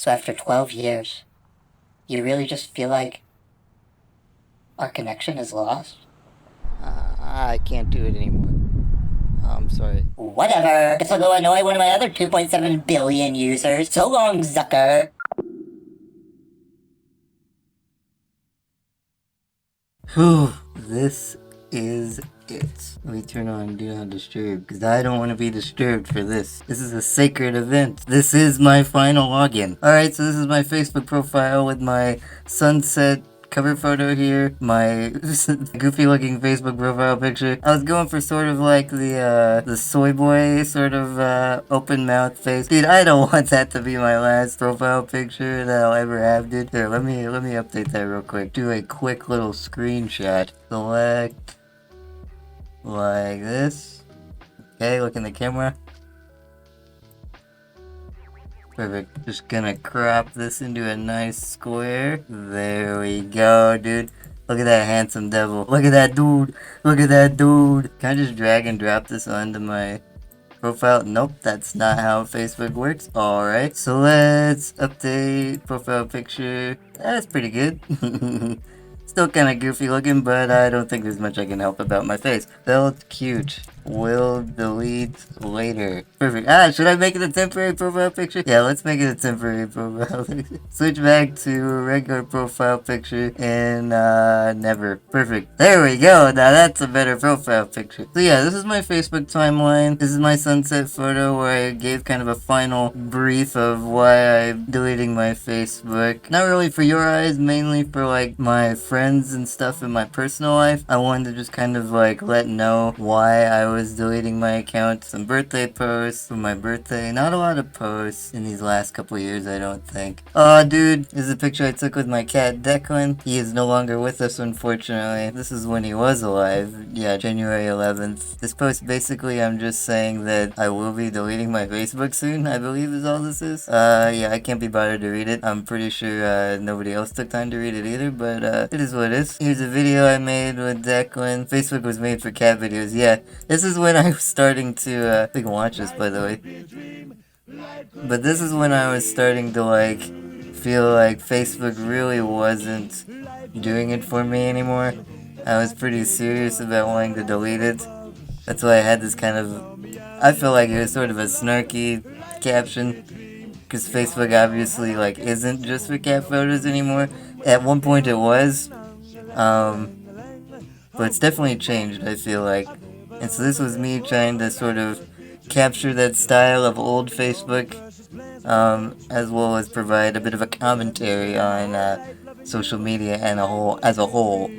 So after 12 years, you really just feel like our connection is lost? I can't do it anymore. I'm sorry. Whatever. Guess I'll go annoy one of my other 2.7 billion users. So long, Zucker. Whew, this is it. Let me turn on Do Not Disturb, because I don't want to be disturbed for this. This is a sacred event. This is my final login. Alright, so this is my Facebook profile with my sunset cover photo here, my goofy looking Facebook profile picture. I was going for sort of like the soy boy sort of open mouth face. Dude, I don't want that to be my last profile picture that I'll ever have, dude. Here, let me update that real quick. Do a quick little screenshot. Select like this. Okay, look in the camera. Perfect. Just gonna crop this into a nice square. There we go, dude. Look at that handsome devil. Look at that dude. Look at that dude. Can I just drag and drop this onto my profile? Nope, that's not how Facebook works. Alright, so let's update profile picture. That's pretty good. Still kind of goofy looking, but I don't think there's much I can help about my face. Felt cute. Will delete later. Perfect. Should I make it a temporary profile picture? Yeah, let's make it a temporary profile picture. Switch back to a regular profile picture and never. Perfect. There we go. Now that's a better profile picture. So yeah, this is my Facebook timeline. This is my sunset photo where I gave kind of a final brief of why I'm deleting my Facebook. Not really for your eyes, mainly for like my friends and stuff in my personal life. I wanted to just kind of like let know why I was deleting my account. Some birthday posts for my birthday. Not a lot of posts in these last couple years, I don't think. Oh, dude, this is a picture I took with my cat Declan. He is no longer with us, unfortunately. This is when he was alive. Yeah, January 11th. This post, basically, I'm just saying that I will be deleting my Facebook soon, I believe is all this is. Yeah, I can't be bothered to read it. I'm pretty sure nobody else took time to read it either, but it is what it is. Here's a video I made with Declan. Facebook was made for cat videos. Yeah, this is when I was starting to, we can watch this by the way. But this is when I was starting to like feel like Facebook really wasn't doing it for me anymore. I was pretty serious about wanting to delete it. That's why I had this kind of, I feel like it was sort of a snarky caption, because Facebook obviously like isn't just for cat photos anymore. At one point it was, but it's definitely changed, I feel like. And so this was me trying to sort of capture that style of old Facebook, as well as provide a bit of a commentary on social media and as a whole.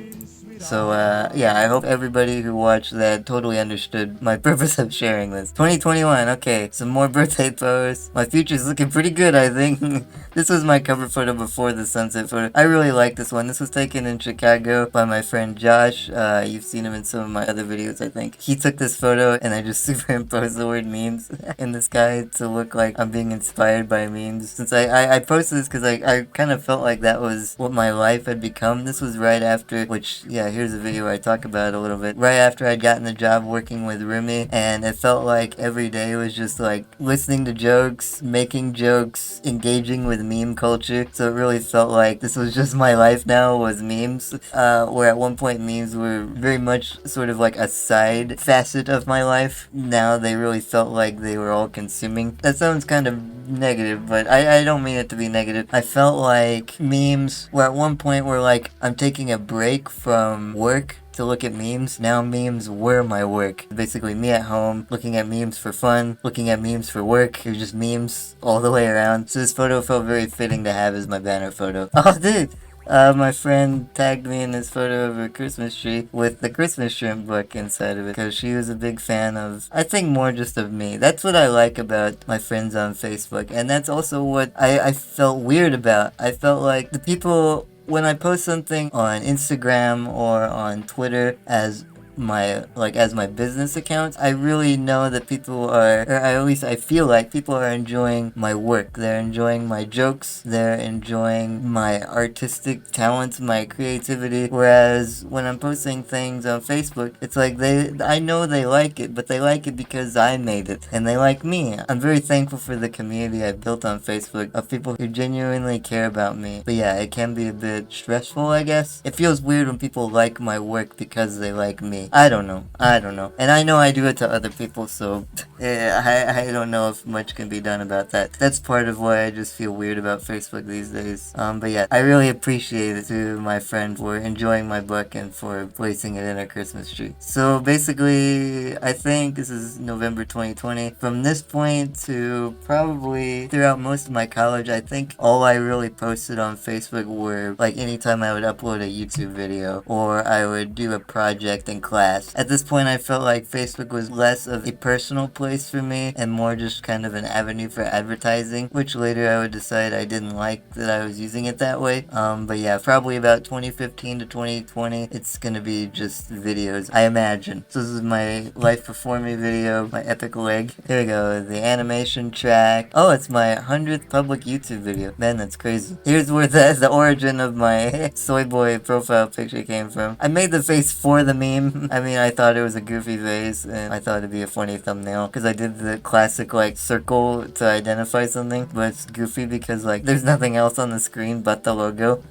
So, yeah, I hope everybody who watched that totally understood my purpose of sharing this. 2021, okay, some more birthday posts. My future's looking pretty good, I think. This was my cover photo before the sunset photo. I really like this one. This was taken in Chicago by my friend Josh. You've seen him in some of my other videos, I think. He took this photo and I just superimposed the word memes in the sky to look like I'm being inspired by memes. Since I posted this because I kind of felt like that was what my life had become. This was right after, which, yeah, here's a video where I talk about it a little bit. Right after I'd gotten the job working with Rumi, and it felt like every day was just like listening to jokes, making jokes, engaging with meme culture. So it really felt like this was just my life now, was memes. Where at one point memes were very much sort of like a side facet of my life. Now they really felt like they were all consuming. That sounds kind of negative, but I don't mean it to be negative. I felt like memes were at one point where like I'm taking a break from work to look at memes. Now memes were my work. Basically me at home, looking at memes for fun, looking at memes for work. It was just memes all the way around. So this photo felt very fitting to have as my banner photo. Oh, dude! My friend tagged me in this photo of a Christmas tree with the Christmas shrimp book inside of it because she was a big fan of, I think more just of me. That's what I like about my friends on Facebook, and that's also what I felt weird about. I felt like the people, when I post something on Instagram or on Twitter as my, like, as my business accounts, I really know that people are, or at least I feel like people are enjoying my work. They're enjoying my jokes. They're enjoying my artistic talents, my creativity. Whereas when I'm posting things on Facebook, it's like I know they like it, but they like it because I made it and they like me. I'm very thankful for the community I built on Facebook of people who genuinely care about me. But yeah, it can be a bit stressful, I guess. It feels weird when people like my work because they like me. I don't know. And I know I do it to other people, so I don't know if much can be done about that. That's part of why I just feel weird about Facebook these days. But yeah, I really appreciate it to my friend for enjoying my book and for placing it in a Christmas tree. So basically, I think this is November 2020. From this point to probably throughout most of my college, I think all I really posted on Facebook were like anytime I would upload a YouTube video or I would do a project in class. At this point, I felt like Facebook was less of a personal place for me and more just kind of an avenue for advertising, which later I would decide I didn't like that I was using it that way. But yeah, probably about 2015 to 2020, it's gonna be just videos, I imagine. So this is my life before me video, my epic leg. Here we go, the animation track. Oh, it's my 100th public YouTube video. Man, that's crazy. Here's where the origin of my soy boy profile picture came from. I made the face for the meme. I mean, I thought it was a goofy face and I thought it'd be a funny thumbnail because I did the classic like circle to identify something, but it's goofy because like there's nothing else on the screen but the logo.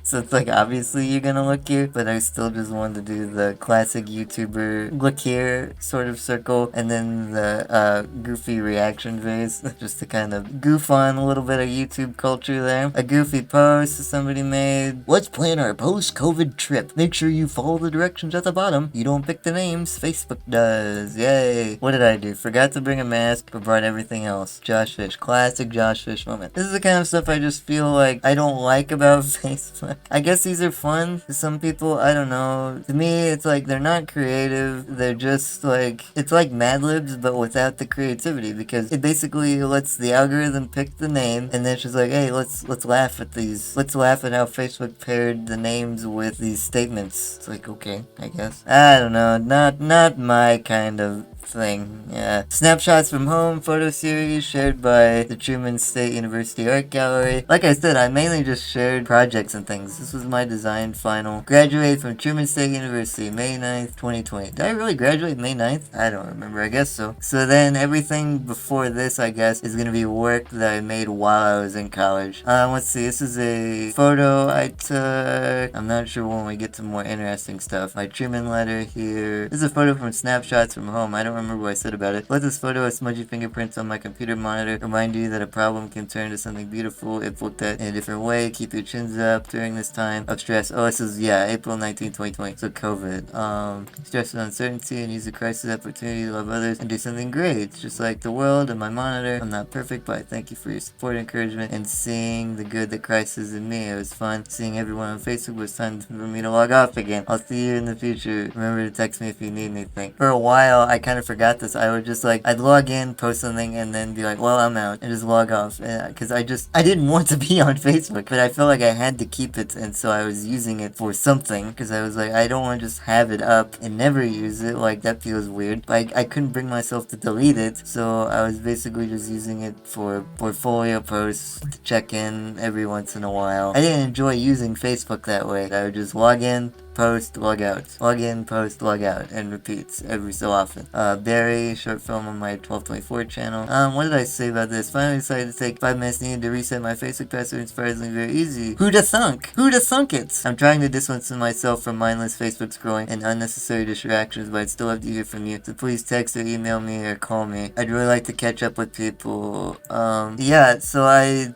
So it's like obviously you're gonna look here, but I still just wanted to do the classic YouTuber look here sort of circle and then the goofy reaction face just to kind of goof on a little bit of YouTube culture there. A goofy post somebody made. Let's plan our post-COVID trip. Make sure you follow the directions at the bottom. You don't pick the names, Facebook does. Yay. What did I do? Forgot to bring a mask, but brought everything else. Josh Fish. Classic Josh Fish moment. This is the kind of stuff I just feel like I don't like about Facebook. I guess these are fun to some people. I don't know. To me, it's like they're not creative. They're just like, it's like Mad Libs, but without the creativity because it basically lets the algorithm pick the name and then it's just like, hey, let's laugh at these. Let's laugh at how Facebook paired the names with these statements. It's like, okay, I guess. I don't know. Not my kind of thing. Yeah. Snapshots from home photo series shared by the Truman State University Art Gallery. Like I said, I mainly just shared projects and things. This was my design final. Graduated from Truman State University May 9th, 2020. Did I really graduate May 9th? I don't remember. I guess so. So then everything before this, I guess, is gonna be work that I made while I was in college. Let's see. This is a photo I took. I'm not sure when we get to more interesting stuff. My Truman letter here. This is a photo from Snapshots from home. I don't remember what I said about it. Let this photo of smudgy fingerprints on my computer monitor remind you that a problem can turn into something beautiful if looked at in a different way. Keep your chins up during this time of stress. Oh, this is, yeah, April 19, 2020. So COVID. Stress and uncertainty and use the crisis opportunity to love others and do something great. It's just like the world and my monitor. I'm not perfect, but I thank you for your support, encouragement, and seeing the good that Christ is in me. It was fun seeing everyone on Facebook. It was time for me to log off again. I'll see you in the future. Remember to text me if you need anything. For a while, I kind of forgot this. I would just like, I'd log in, post something, and then be like, well, I'm out, and just log off. Because I didn't want to be on Facebook, but I felt like I had to keep it, and so I was using it for something. Because I was like, I don't want to just have it up and never use it. Like, that feels weird. But I couldn't bring myself to delete it, so I was basically just using it for portfolio posts, to check in every once in a while. I didn't enjoy using Facebook that way. I would just log in, post, log out. Log in, post, log out, and repeats every so often. Barry, short film on my 1224 channel. What did I say about this? Finally decided to take 5 minutes needed to reset my Facebook password. Surprisingly very easy. Who'da thunk? Who'da thunk it? I'm trying to distance myself from mindless Facebook scrolling and unnecessary distractions, but I'd still love to hear from you. So please text or email me or call me. I'd really like to catch up with people. Yeah, so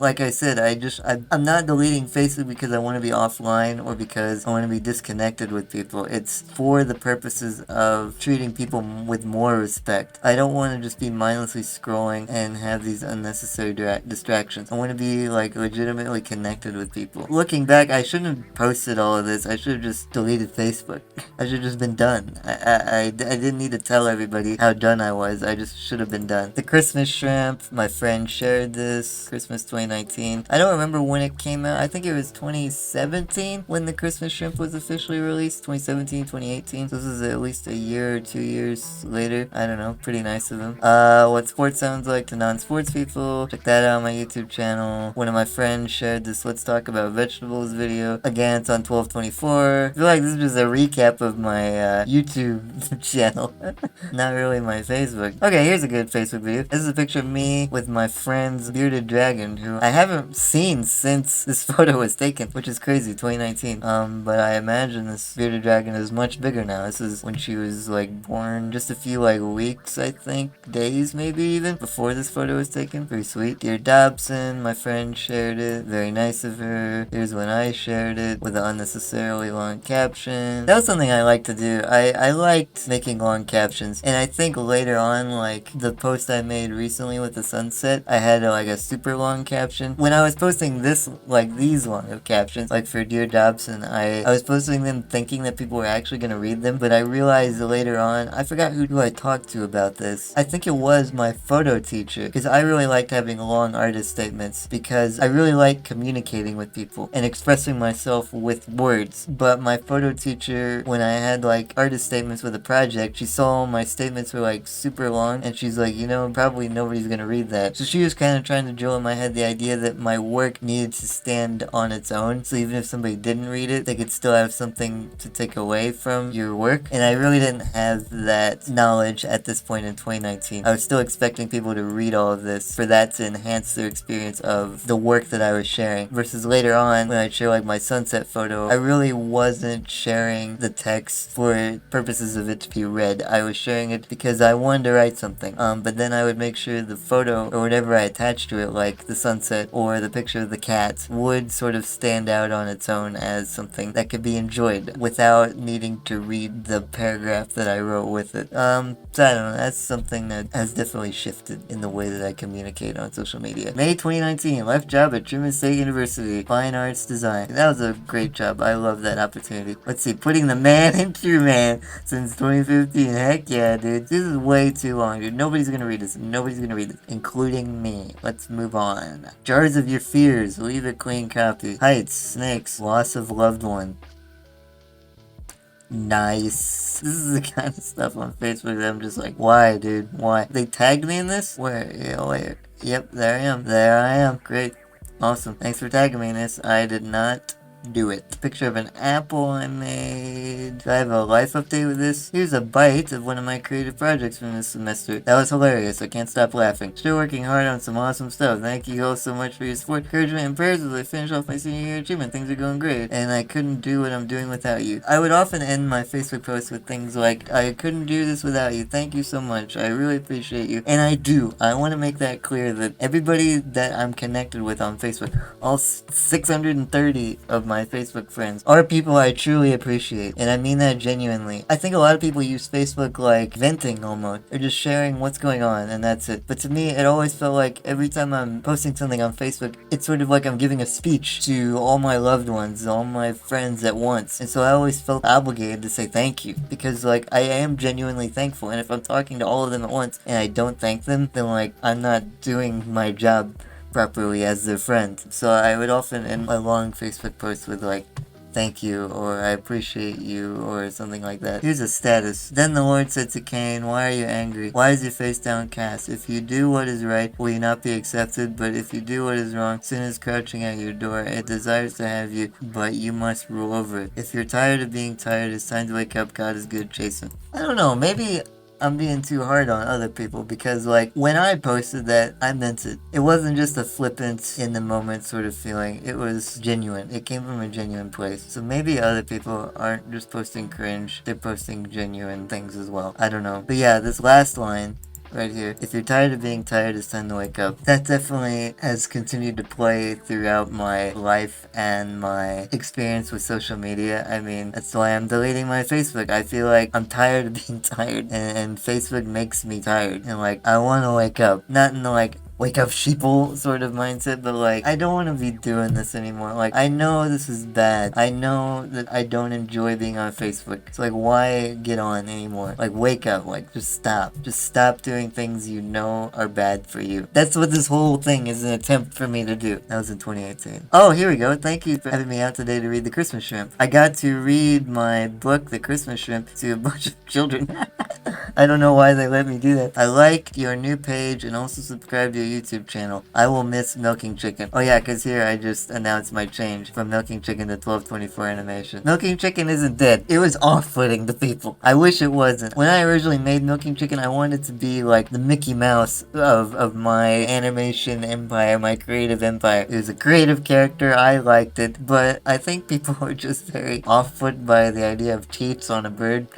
like I said, I'm not deleting Facebook because I want to be offline or because I want to be disconnected with people. It's for the purposes of treating people with more respect. I don't want to just be mindlessly scrolling and have these unnecessary distractions. I want to be like legitimately connected with people. Looking back, I shouldn't have posted all of this. I should have just deleted Facebook. I should have just been done. I didn't need to tell everybody how done I was. I just should have been done. The Christmas shrimp, my friend shared this. Christmas 2019. I don't remember when it came out. I think it was 2017 when the Christmas shrimp was officially actually released, 2017, 2018. So this is at least a year or 2 years later. I don't know, pretty nice of him. What sports sounds like to non-sports people. Check that out on my YouTube channel. One of my friends shared this Let's Talk About Vegetables video. Again, it's on 12/24. I feel like this is just a recap of my YouTube channel. Not really my Facebook. Okay, here's a good Facebook video. This is a picture of me with my friend's bearded dragon, who I haven't seen since this photo was taken, which is crazy, 2019. But I imagine this bearded dragon is much bigger now. This is when she was like born, just a few like weeks, I think, days maybe even, before this photo was taken. Pretty sweet. Dear Dobson, my friend shared it. Very nice of her. Here's when I shared it with an unnecessarily long caption. That was something I like to do. I liked making long captions, and I think later on, like the post I made recently with the sunset, I had like a super long caption. When I was posting this, like these long captions, like for Dear Dobson, I was posting them thinking that people were actually going to read them, but I realized later on, I forgot who I talked to about this. I think it was my photo teacher, because I really liked having long artist statements, because I really like communicating with people and expressing myself with words. But my photo teacher, when I had like artist statements with a project, she saw my statements were like super long, and she's like, you know, probably nobody's gonna read that. So she was kind of trying to drill in my head the idea that my work needed to stand on its own, so even if somebody didn't read it, they could still have something to take away from your work. And I really didn't have that knowledge at this point in 2019. I was still expecting people to read all of this for that to enhance their experience of the work that I was sharing, versus later on when I'd share like my sunset photo, I really wasn't sharing the text for purposes of it to be read. I was sharing it because I wanted to write something. But then I would make sure the photo or whatever I attached to it, like the sunset or the picture of the cat, would sort of stand out on its own as something that could be enjoyed without needing to read the paragraph that I wrote with it. So I don't know, that's something that has definitely shifted in the way that I communicate on social media. May 2019, left job at Truman State University, fine arts design. That was a great job. I love that opportunity. Let's see, putting the man in Truman since 2015. Heck yeah, dude. This is way too long, dude. Nobody's gonna read this. Nobody's gonna read this, including me. Let's move on. Jars of Your Fears. Leave a clean copy. Heights. Snakes. Loss of loved one. Nice. This is the kind of stuff on Facebook that I'm just like, why, dude? Why? They tagged me in this? Where? Yeah, where? Yep, there I am. There I am. Great. Awesome. Thanks for tagging me in this. I did not do it. Picture of an apple I made. Do I have a life update with this? Here's a bite of one of my creative projects from this semester. That was hilarious. I can't stop laughing. Still working hard on some awesome stuff. Thank you all so much for your support, encouragement, and prayers as I finish off my senior year achievement. Things are going great, and I couldn't do what I'm doing without you. I would often end my Facebook posts with things like, I couldn't do this without you. Thank you so much. I really appreciate you. And I do. I want to make that clear that everybody that I'm connected with on Facebook, all 630 of my Facebook friends, are people I truly appreciate, and I mean that genuinely. I think a lot of people use Facebook like venting almost. They're just sharing what's going on, and that's it. But to me, it always felt like every time I'm posting something on Facebook, it's sort of like I'm giving a speech to all my loved ones, all my friends at once. And so I always felt obligated to say thank you, because like I am genuinely thankful, and if I'm talking to all of them at once and I don't thank them, then like I'm not doing my job properly as their friend. So I would often end my long Facebook posts with like, thank you, or I appreciate you, or something like that. Here's a status. Then the Lord said to Cain, why are you angry? Why is your face downcast? If you do what is right, will you not be accepted? But if you do what is wrong, sin is crouching at your door. It desires to have you, but you must rule over it. If you're tired of being tired, it's time to wake up. God is good. Chase him. I don't know, maybe I'm being too hard on other people, because like when I posted that, I meant it. It wasn't just a flippant in the moment sort of feeling. It was genuine. It came from a genuine place. So maybe other people aren't just posting cringe, they're posting genuine things as well. I don't know. But yeah, this last line right here, if you're tired of being tired, it's time to wake up. That definitely has continued to play throughout my life and my experience with social media. I mean, that's why I'm deleting my Facebook. I feel like I'm tired of being tired, and Facebook makes me tired, and like I want to wake up. Not in the like wake up sheeple sort of mindset, but like, I don't want to be doing this anymore. Like, I know this is bad. I know that I don't enjoy being on Facebook. So like, why get on anymore? Like, wake up. Like, just stop. Just stop doing things you know are bad for you. That's what this whole thing is an attempt for me to do. That was in 2018. Oh, here we go. Thank you for having me out today to read The Christmas Shrimp. I got to read my book, The Christmas Shrimp, to a bunch of children. I don't know why they let me do that. I like your new page and also subscribe to your YouTube channel. I will miss Milking Chicken. Oh yeah, because here I just announced my change from Milking Chicken to 1224 animation. Milking Chicken isn't dead. It was off-putting to people. I wish it wasn't. When I originally made Milking Chicken, I wanted to be like the Mickey Mouse of my animation empire, my creative empire. It was a creative character. I liked it, but I think people were just very off-put by the idea of teats on a bird.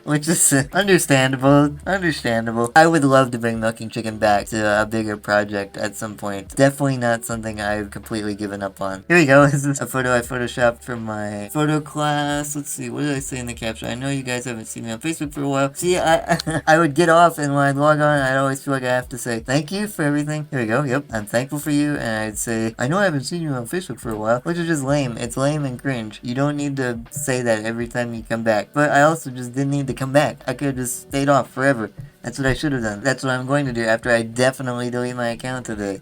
Which is understandable. I would love to bring Milking Chicken back to a bigger project at some point. Definitely not something I've completely given up on. Here we go. This is a photo I photoshopped from my photo class. Let's see, what did I say in the caption? I know you guys haven't seen me on Facebook for a while. See, I would get off, and when I'd log on, I'd always feel like I have to say thank you for everything. Here we go. Yep, I'm thankful for you, and I'd say, I know I haven't seen you on Facebook for a while, which is just lame. It's lame and cringe. You don't need to say that every time you come back. But I also just didn't need to come back. I could have just stayed off forever. That's what I should have done. That's what I'm going to do after I definitely delete my account today.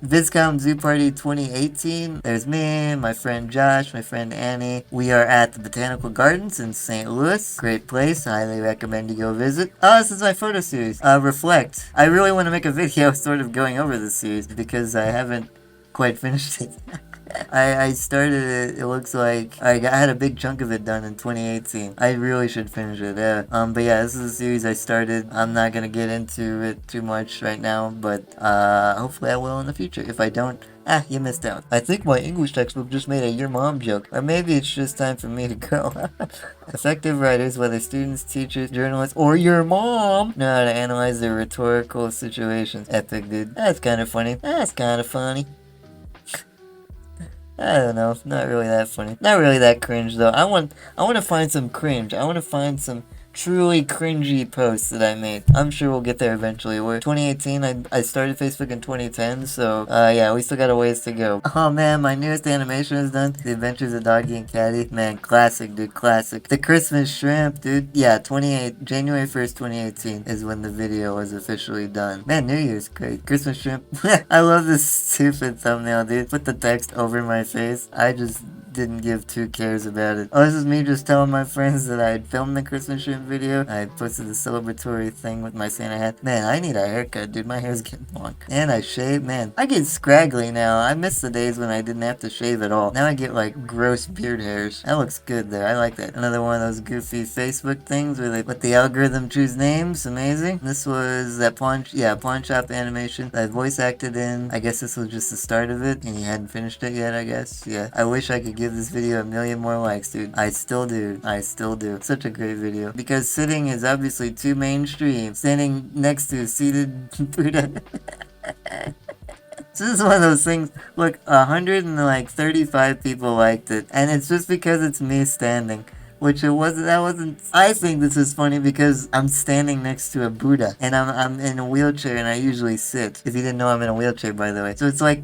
VizCon Zoo Party 2018. There's me, my friend Josh, my friend Annie. We are at the Botanical Gardens in St. Louis. Great place. Highly recommend you go visit. Oh, this is my photo series. Reflect. I really want to make a video sort of going over this series because I haven't quite finished it. I started it, it looks like I had a big chunk of it done in 2018. I really should finish it, yeah. But yeah, this is a series I started. I'm not gonna get into it too much right now, but hopefully I will in the future. If I don't, you missed out. I think my English textbook just made a your mom joke. Or maybe it's just time for me to go. Effective writers, whether students, teachers, journalists, or your mom, know how to analyze their rhetorical situations. Epic, dude. That's kind of funny. That's kind of funny. I don't know, not really that funny. Not really that cringe though. I want to find some cringe. I want to find some truly cringy posts that I made. I'm sure we'll get there eventually. We're 2018, I started Facebook in 2010, so yeah, we still got a ways to go. Oh man, my newest animation is done. The Adventures of Doggy and Caddy. Man, classic, dude, classic. The Christmas Shrimp, dude. Yeah, January 1st, 2018 is when the video was officially done. Man, New Year's great. Christmas Shrimp. I love this stupid thumbnail, dude. Put the text over my face. I just didn't give two cares about it. Oh, this is me just telling my friends that I had filmed the Christmas Shrimp video. I posted the celebratory thing with my Santa hat. Man, I need a haircut, dude. My hair's getting long. And I shave. Man, I get scraggly now. I miss the days when I didn't have to shave at all. Now I get like gross beard hairs. That looks good there. I like that. Another one of those goofy Facebook things where they let the algorithm choose names. Amazing. This was that pawn shop animation that I voice acted in. I guess this was just the start of it and you hadn't finished it yet, I guess. Yeah. I wish I could give this video a million more likes, dude. I still do. Such a great video. Because sitting is obviously too mainstream. Standing next to a seated Buddha. So this is one of those things, look, 135 people liked it. And it's just because it's me standing. Which I think this is funny because I'm standing next to a Buddha. And I'm in a wheelchair and I usually sit. If you didn't know, I'm in a wheelchair, by the way. So it's like...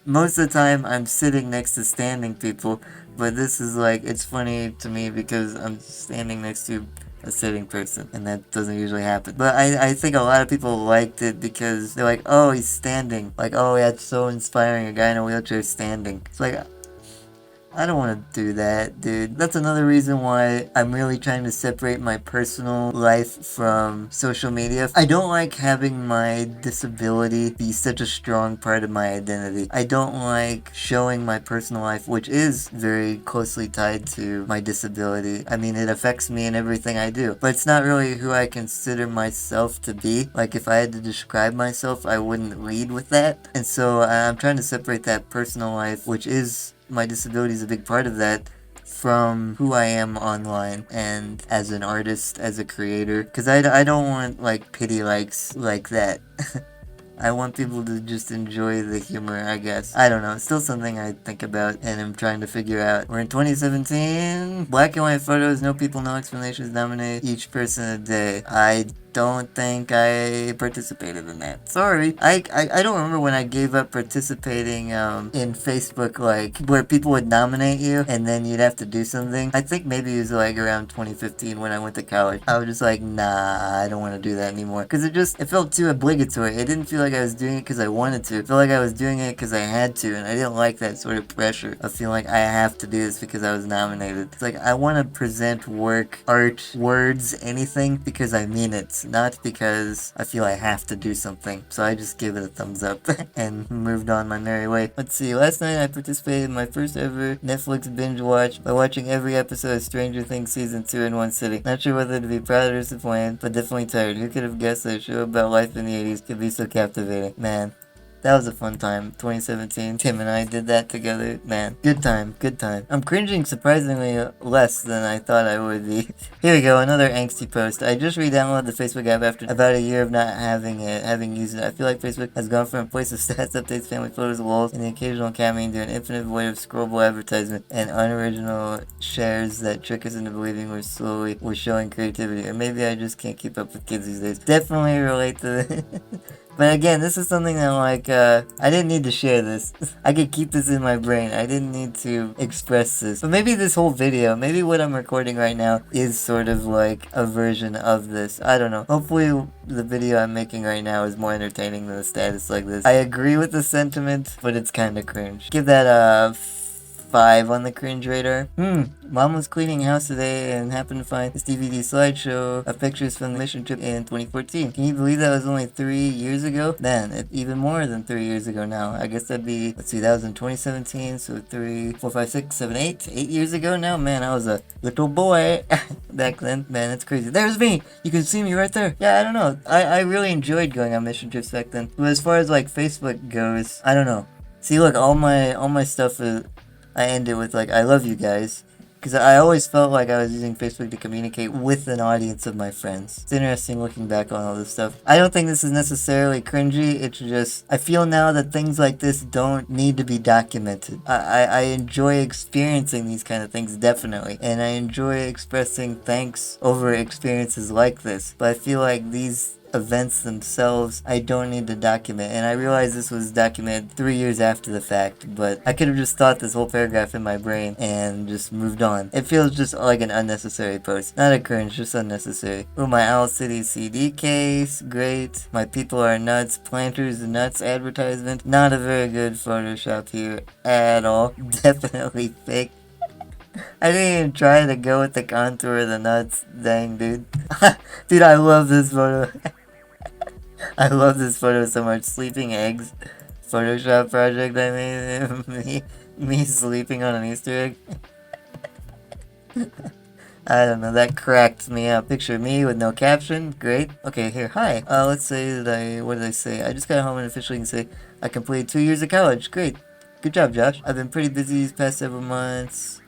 most of the time I'm sitting next to standing people, but this is like, it's funny to me because I'm standing next to a sitting person, and that doesn't usually happen. But I think a lot of people liked it because they're like, oh, he's standing. Like, oh, that's so inspiring, a guy in a wheelchair standing. It's like, I don't want to do that, dude. That's another reason why I'm really trying to separate my personal life from social media. I don't like having my disability be such a strong part of my identity. I don't like showing my personal life, which is very closely tied to my disability. I mean, it affects me in everything I do, but it's not really who I consider myself to be. Like, if I had to describe myself, I wouldn't lead with that. And so I'm trying to separate that personal life, which is... my disability is a big part of that, from who I am online and as an artist, as a creator. Because I don't want, like, pity likes like that. I want people to just enjoy the humor, I guess. I don't know. It's still something I think about and I'm trying to figure out. We're in 2017. Black and white photos, no people, no explanations. Nominate each person a day. I don't think I participated in that. Sorry. I don't remember when I gave up participating in Facebook, like where people would nominate you and then you'd have to do something. I think maybe it was like around 2015 when I went to college. I was just like, nah, I don't want to do that anymore. Because it felt too obligatory. It didn't feel like I was doing it because I wanted to. It felt like I was doing it because I had to, and I didn't like that sort of pressure of feeling like I have to do this because I was nominated. It's like I want to present work, art, words, anything because I mean it, not because I feel I have to do something. So I just gave it a thumbs up and moved on my merry way. Let's see, last night I participated in my first ever Netflix binge watch by watching every episode of Stranger Things Season 2 in one sitting. Not sure whether to be proud or disappointed, but definitely tired. Who could have guessed that a show about life in the 80s could be so captivating? Man. That was a fun time. 2017. Tim and I did that together. Man, good time, good time. I'm cringing surprisingly less than I thought I would be. Here we go, another angsty post. I just re-downloaded the Facebook app after about a year of not having used it. I feel like Facebook has gone from a place of stats, updates, family photos, walls, and the occasional camming to an infinite void of scrollable advertisement and unoriginal shares that trick us into believing we're showing creativity. Or maybe I just can't keep up with kids these days. Definitely relate to But again, this is something that I didn't need to share this. I could keep this in my brain. I didn't need to express this. But maybe this whole video, maybe what I'm recording right now is sort of like a version of this. I don't know. Hopefully the video I'm making right now is more entertaining than a status like this. I agree with the sentiment, but it's kind of cringe. Give that a 5 on the cringe radar. Mom was cleaning house today and happened to find this DVD slideshow of pictures from the mission trip in 2014. Can you believe that was only 3 years ago? Man, even more than 3 years ago now. I guess that'd be, let's see, that was in 2017, so 3, 4, 5, 6, 7, 8 years ago now? Man, I was a little boy back then. Man, that's crazy. There's me! You can see me right there. Yeah, I don't know. I really enjoyed going on mission trips back then. But as far as like Facebook goes, I don't know. See, look, all my stuff is, I end it with like, I love you guys. Because I always felt like I was using Facebook to communicate with an audience of my friends. It's interesting looking back on all this stuff. I don't think this is necessarily cringy. It's just, I feel now that things like this don't need to be documented. I enjoy experiencing these kind of things, definitely. And I enjoy expressing thanks over experiences like this. But I feel like these events themselves, I don't need to document. And I realize this was documented 3 years after the fact, but I could have just thought this whole paragraph in my brain and just moved on. It feels just like an unnecessary post. Not a cringe, just unnecessary. Oh, my Owl City CD case, great. My People Are Nuts, Planters Nuts advertisement. Not a very good Photoshop here at all. Definitely fake. I didn't even try to go with the contour of the nuts. Dang, dude. Dude, I love this photo. I love this photo so much. Sleeping eggs. Photoshop project I made. Me sleeping on an Easter egg. I don't know, that cracked me up. Picture me with no caption. Great. Okay, here. Hi. Let's say that what did I say? I just got home and officially can say I completed 2 years of college. Great. Good job, Josh. I've been pretty busy these past several months.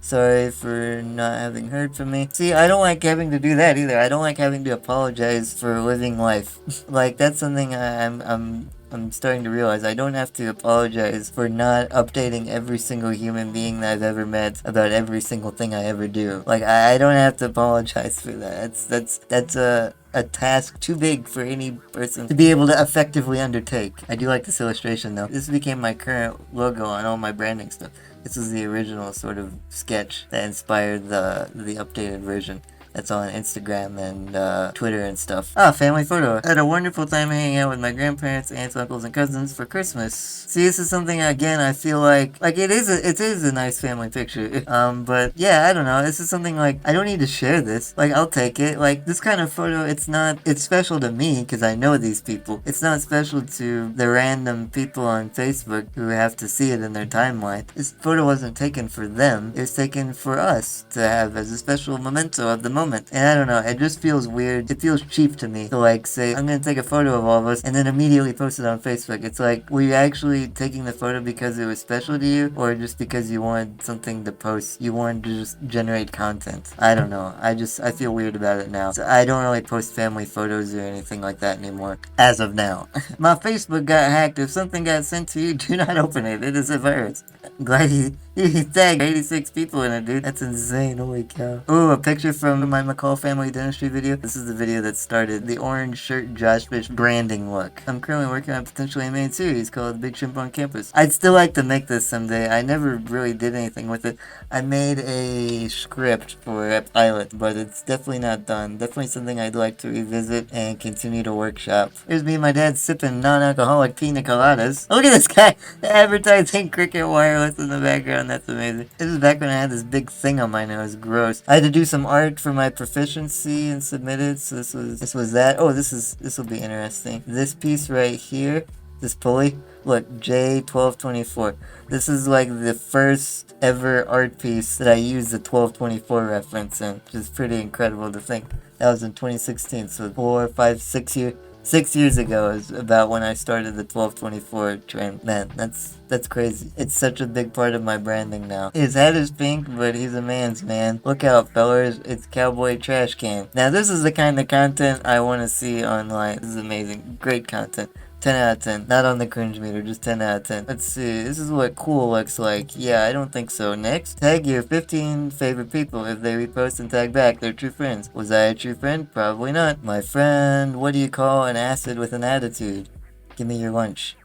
Sorry for not having heard from me. See, I don't like having to do that either. I don't like having to apologize for living life. Like, that's something I'm starting to realize. I don't have to apologize for not updating every single human being that I've ever met about every single thing I ever do. Like, I don't have to apologize for that. That's a task too big for any person to be able to effectively undertake. I do like this illustration though. This became my current logo on all my branding stuff. This was the original sort of sketch that inspired the updated version. That's on Instagram and Twitter and stuff. Family photo. I had a wonderful time hanging out with my grandparents, aunts, uncles, and cousins for Christmas. See, this is something, again, I feel like it is a nice family picture. But yeah, I don't know. This is something like, I don't need to share this. Like, I'll take it. Like, this kind of photo, it's special to me because I know these people. It's not special to the random people on Facebook who have to see it in their timeline. This photo wasn't taken for them. It was taken for us to have as a special memento of the moment. And I don't know, it just feels weird. It feels cheap to me to like say, I'm gonna take a photo of all of us and then immediately post it on Facebook. It's like, were you actually taking the photo because it was special to you or just because you wanted something to post? You wanted to just generate content? I don't know. I feel weird about it now. So I don't really post family photos or anything like that anymore. As of now. My Facebook got hacked. If something got sent to you, do not open it. It is a virus. Glad he tagged 86 people in it, dude. That's insane. Holy cow. Ooh, a picture from my McCall family dentistry video, this is the video that started the orange shirt Josh Fish branding look. I'm currently working on a potentially animated series called The Big Shrimp on Campus. I'd still like to make this someday. I never really did anything with it. I made a script for a pilot, but it's definitely not done. Definitely something I'd like to revisit and continue to workshop. Here's me and my dad sipping non-alcoholic pina coladas. Look at this guy advertising Cricket Wireless in the background. That's amazing. This is back when I had this big thing on my nose. Gross. I had to do some art for my proficiency and submit it. So this was that. Oh, this will be interesting. This piece right here, this pulley. Look, J1224. This is like the first ever art piece that I used the 1224 reference in, which is pretty incredible to think. That was in 2016, so 4, 5, 6 years. 6 years ago is about when I started the 1224 trend. Man, that's crazy. It's such a big part of my branding now. His head is pink, but he's a man's man. Look out, fellas. It's Cowboy Trash Can. Now, this is the kind of content I want to see online. This is amazing. Great content. 10 out of 10. Not on the cringe meter, just 10 out of 10. Let's see. This is what cool looks like. Yeah, I don't think so. Next, tag your 15 favorite people. If they repost and tag back, they're true friends. Was I a true friend? Probably not. My friend, what do you call an acid with an attitude? Give me your lunch.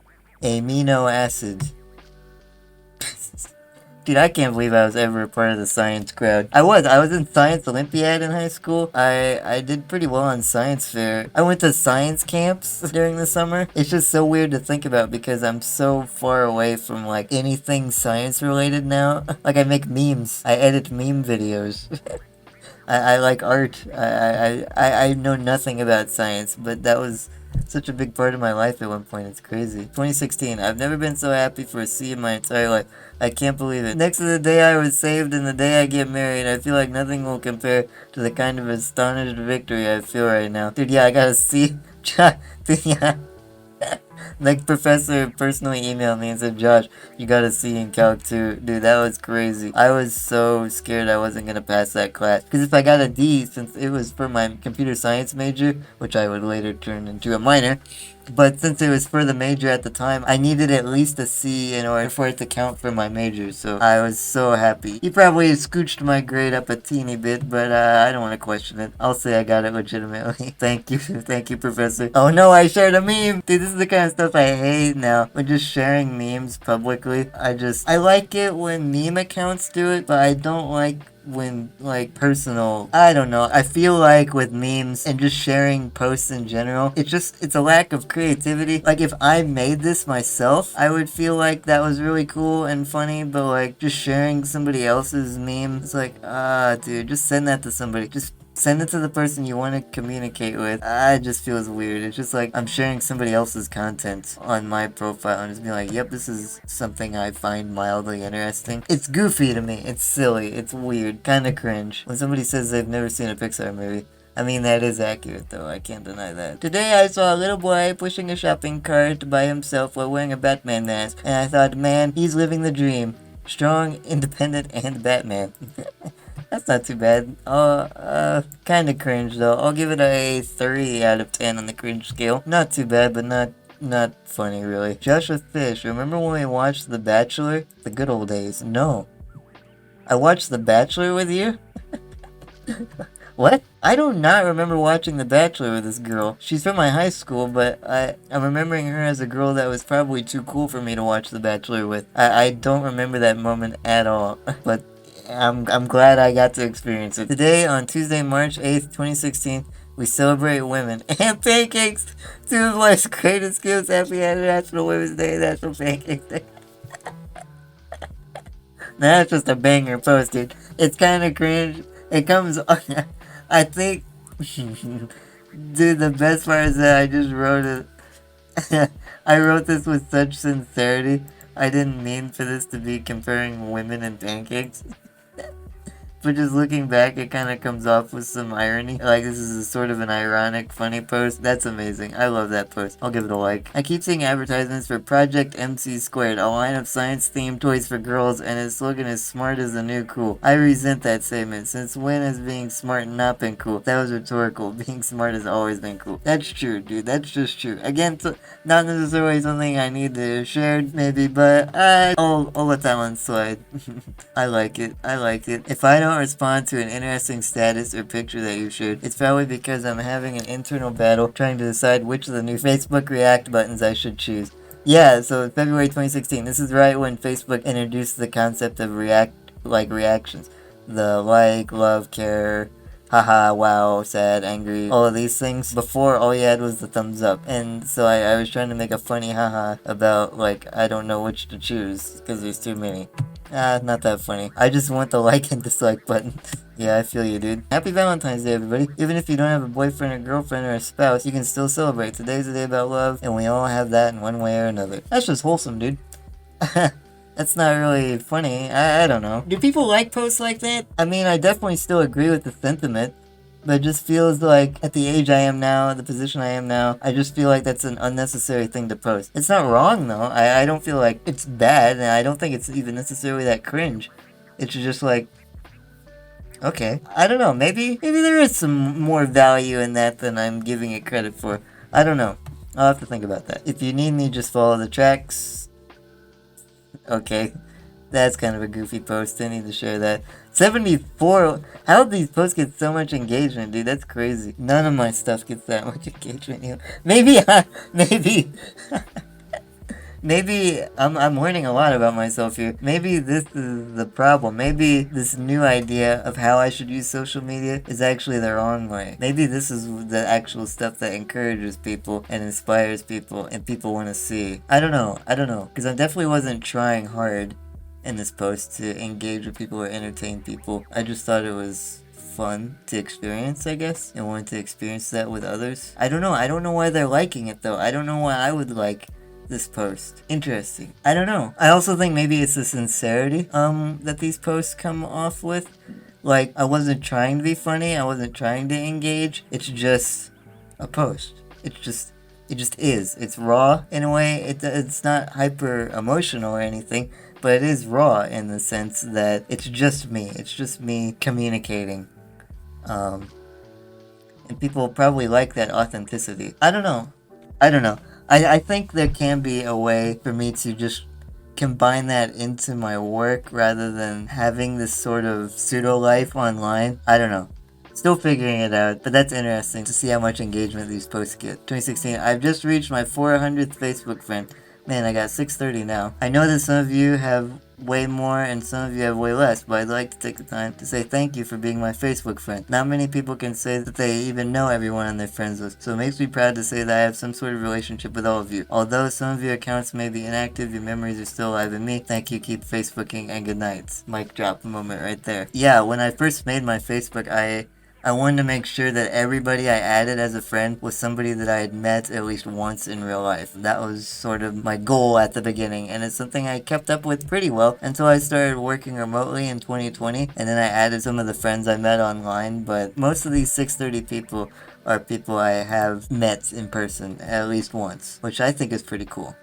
Amino acid. Dude, I can't believe I was ever a part of the science crowd. I was in Science Olympiad in high school. I did pretty well on science fair. I went to science camps during the summer. It's just so weird to think about because I'm so far away from like anything science related now. Like I make memes. I edit meme videos. I like art. I know nothing about science, but that was such a big part of my life at one point. It's crazy. 2016. I've never been so happy for a C in my entire life. I can't believe it. Next to the day I was saved and the day I get married, I feel like nothing will compare to the kind of astonished victory I feel right now. Dude, yeah, I got a C. Yeah. Like, professor personally emailed me and said, Josh, you got a C in Calc 2. Dude, that was crazy. I was so scared I wasn't gonna pass that class. Because if I got a D, since it was for my computer science major, which I would later turn into a minor, but since it was for the major at the time, I needed at least a C in order for it to count for my major, so I was so happy. He probably scooched my grade up a teeny bit, but I don't want to question it. I'll say I got it legitimately. Thank you, professor. Oh no, I shared a meme! Dude, this is the kind of stuff I hate now. When just sharing memes publicly, I like it when meme accounts do it, but I don't like when, like, personal, I don't know, I feel like with memes and just sharing posts in general, it's a lack of creativity. Like, if I made this myself, I would feel like that was really cool and funny, but, like, just sharing somebody else's meme, it's like, dude, just send that to somebody. Just send it to the person you want to communicate with. It just feels weird. It's just like I'm sharing somebody else's content on my profile and just being like, yep, this is something I find mildly interesting. It's goofy to me. It's silly. It's weird. Kind of cringe. When somebody says they've never seen a Pixar movie. I mean, that is accurate, though. I can't deny that. Today, I saw a little boy pushing a shopping cart by himself while wearing a Batman mask. And I thought, man, he's living the dream. Strong, independent, and Batman. That's not too bad. Kinda cringe though. I'll give it a 3 out of 10 on the cringe scale. Not too bad, but not funny really. Joshua Fish, remember when we watched The Bachelor? The good old days. No. I watched The Bachelor with you? What? I do not remember watching The Bachelor with this girl. She's from my high school, but I'm remembering her as a girl that was probably too cool for me to watch The Bachelor with. I don't remember that moment at all. But I'm glad I got to experience it. Today, on Tuesday, March 8th, 2016, we celebrate women and pancakes. Two of life's greatest gifts. Happy International Women's Day, National Pancakes Day. That's just a banger post, dude. It's kind of cringe. It comes on. I think, dude, the best part is that I just wrote it. I wrote this with such sincerity. I didn't mean for this to be comparing women and pancakes. But just looking back, it kind of comes off with some irony. Like, this is a sort of an ironic, funny post. That's amazing. I love that post. I'll give it a like. I keep seeing advertisements for Project MC Squared, a line of science-themed toys for girls, and its slogan is smart is the new cool. I resent that statement. Since when has being smart not been cool? That was rhetorical. Being smart has always been cool. That's true, dude. That's just true. Again, not necessarily something I need to share, maybe, but I'll let that one slide. I like it. If I don't don't respond to an interesting status or picture that you shared, it's probably because I'm having an internal battle trying to decide which of the new Facebook React buttons I should choose. Yeah, so February 2016. This is right when Facebook introduced the concept of reactions. The like, love, care, haha, wow, sad, angry, all of these things. Before, all you had was the thumbs up. And so I was trying to make a funny haha about, like, I don't know which to choose because there's too many. Not that funny. I just want the like and dislike button. Yeah, I feel you, dude. Happy Valentine's Day, everybody. Even if you don't have a boyfriend or girlfriend or a spouse, you can still celebrate. Today's a day about love, and we all have that in one way or another. That's just wholesome, dude. That's not really funny. I don't know. Do people like posts like that? I mean, I definitely still agree with the sentiment, but it just feels like at the age I am now, the position I am now, I just feel like that's an unnecessary thing to post. It's not wrong, though. I don't feel like it's bad, and I don't think it's even necessarily that cringe. It's just like, okay. I don't know. Maybe there is some more value in that than I'm giving it credit for. I don't know. I'll have to think about that. If you need me, just follow the tracks. Okay, that's kind of a goofy post. I need to share that. 74. How did these posts get so much engagement, dude? That's crazy. None of my stuff gets that much engagement. You know? Maybe, maybe I'm learning a lot about myself here. Maybe this is the problem. Maybe this new idea of how I should use social media is actually the wrong way. Maybe this is the actual stuff that encourages people and inspires people and people want to see. I don't know. Because I definitely wasn't trying hard in this post to engage with people or entertain people. I just thought it was fun to experience, I guess, and wanted to experience that with others. I don't know why they're liking it, though. I don't know why I would like this post. Interesting. I don't know. I also think maybe it's the sincerity that these posts come off with. Like, I wasn't trying to be funny, I wasn't trying to engage. It's just a post. It just is. It's raw in a way. It's not hyper emotional or anything, but it is raw in the sense that it's just me. It's just me communicating. And people probably like that authenticity. I don't know. I think there can be a way for me to just combine that into my work rather than having this sort of pseudo life online. I don't know. Still figuring it out, but that's interesting to see how much engagement these posts get. 2016, I've just reached my 400th Facebook friend. Man, I got 630 now. I know that some of you have way more and some of you have way less, but I'd like to take the time to say thank you for being my Facebook friend. Not many people can say that they even know everyone on their friends list, so it makes me proud to say that I have some sort of relationship with all of you. Although some of your accounts may be inactive, your memories are still alive in me. Thank you, keep Facebooking, and good nights. Mic drop moment right there. Yeah, when I first made my Facebook, I wanted to make sure that everybody I added as a friend was somebody that I had met at least once in real life. That was sort of my goal at the beginning, and it's something I kept up with pretty well until I started working remotely in 2020, and then I added some of the friends I met online, but most of these 630 people are people I have met in person at least once, which I think is pretty cool.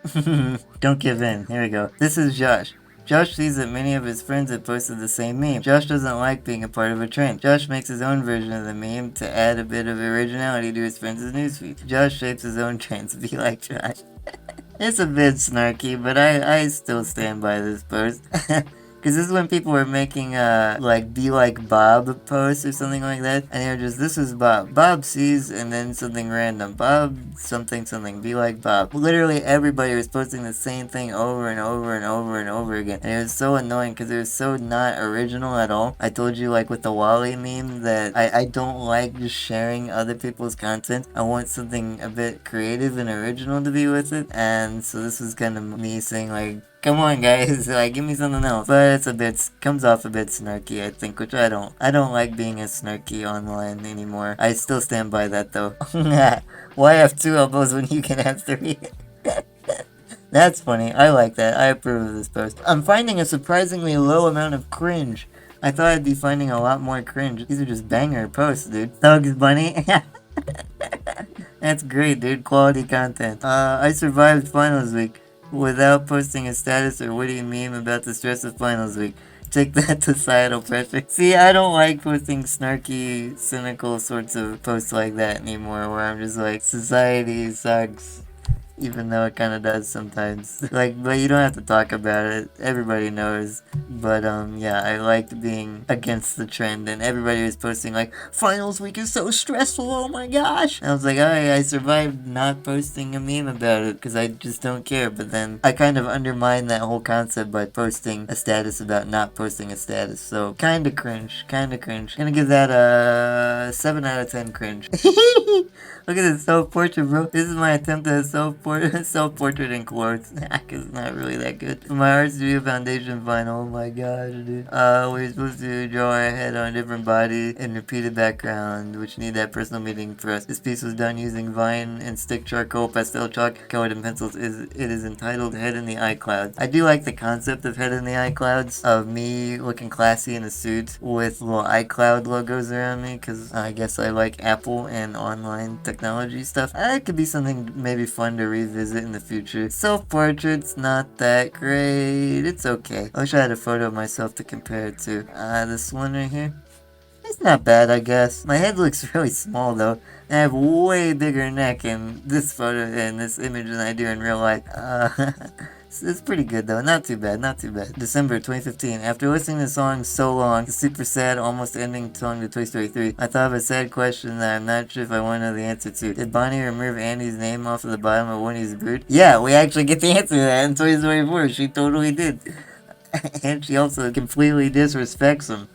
Don't give in. Here we go. This is Josh. Josh sees that many of his friends have posted the same meme. Josh doesn't like being a part of a trend. Josh makes his own version of the meme to add a bit of originality to his friends' newsfeed. Josh shapes his own trends. Be like Josh. It's a bit snarky, but I still stand by this post. Because this is when people were making, like, be like Bob posts or something like that. And they were just, this is Bob. Bob sees, and then something random. Bob, something, be like Bob. Literally everybody was posting the same thing over and over and over and over again. And it was so annoying because it was so not original at all. I told you, like, with the Wally meme that I don't like just sharing other people's content. I want something a bit creative and original to be with it. And so this was kind of me saying, like, come on, guys, like, give me something else. But comes off a bit snarky, I think, which I don't like being as snarky online anymore. I still stand by that, though. Why have two elbows when you can have three? That's funny. I like that. I approve of this post. I'm finding a surprisingly low amount of cringe. I thought I'd be finding a lot more cringe. These are just banger posts, dude. Thugs Bunny. That's great, dude. Quality content. I survived finals week without posting a status or witty meme about the stress of finals week. Take that societal pressure. See, I don't like posting snarky, cynical sorts of posts like that anymore, where I'm just like, society sucks. even though it kind of does sometimes. Like, but you don't have to talk about it. Everybody knows. But yeah, I liked being against the trend, and everybody was posting like, "Finals week is so stressful. Oh my gosh!" And I was like, "Alright, I survived not posting a meme about it because I just don't care." But then I kind of undermined that whole concept by posting a status about not posting a status. So kind of cringe, kind of cringe. Gonna give that a 7 out of 10 cringe. Look at this self-portrait, bro. This is my attempt at a self-portrait in quotes. Cause it's not really that good. For my art studio foundation final, oh my gosh, dude. We're supposed to draw our head on a different body and repeated background, which need that personal meaning for us. This piece was done using Vine and stick charcoal, pastel chalk, colored and pencils. It is entitled Head in the iClouds. I do like the concept of Head in the iClouds, of me looking classy in a suit with little iCloud logos around me, because I guess I like Apple and online technology stuff. It could be something maybe fun to revisit in the future. Self-portrait's not that great. It's okay. I wish I had a photo of myself to compare it to. This one right here. It's not bad, I guess. My head looks really small though. And I have way bigger neck in this photo and this image than I do in real life. It's pretty good though. Not too bad, not too bad. December 2015. After listening to the song so long, the super sad, almost ending song to Toy Story 3, I thought of a sad question that I'm not sure if I want to know the answer to. Did Bonnie remove Andy's name off of the bottom of Winnie's boot? Yeah, we actually get the answer to that in Toy Story 4. She totally did. And she also completely disrespects him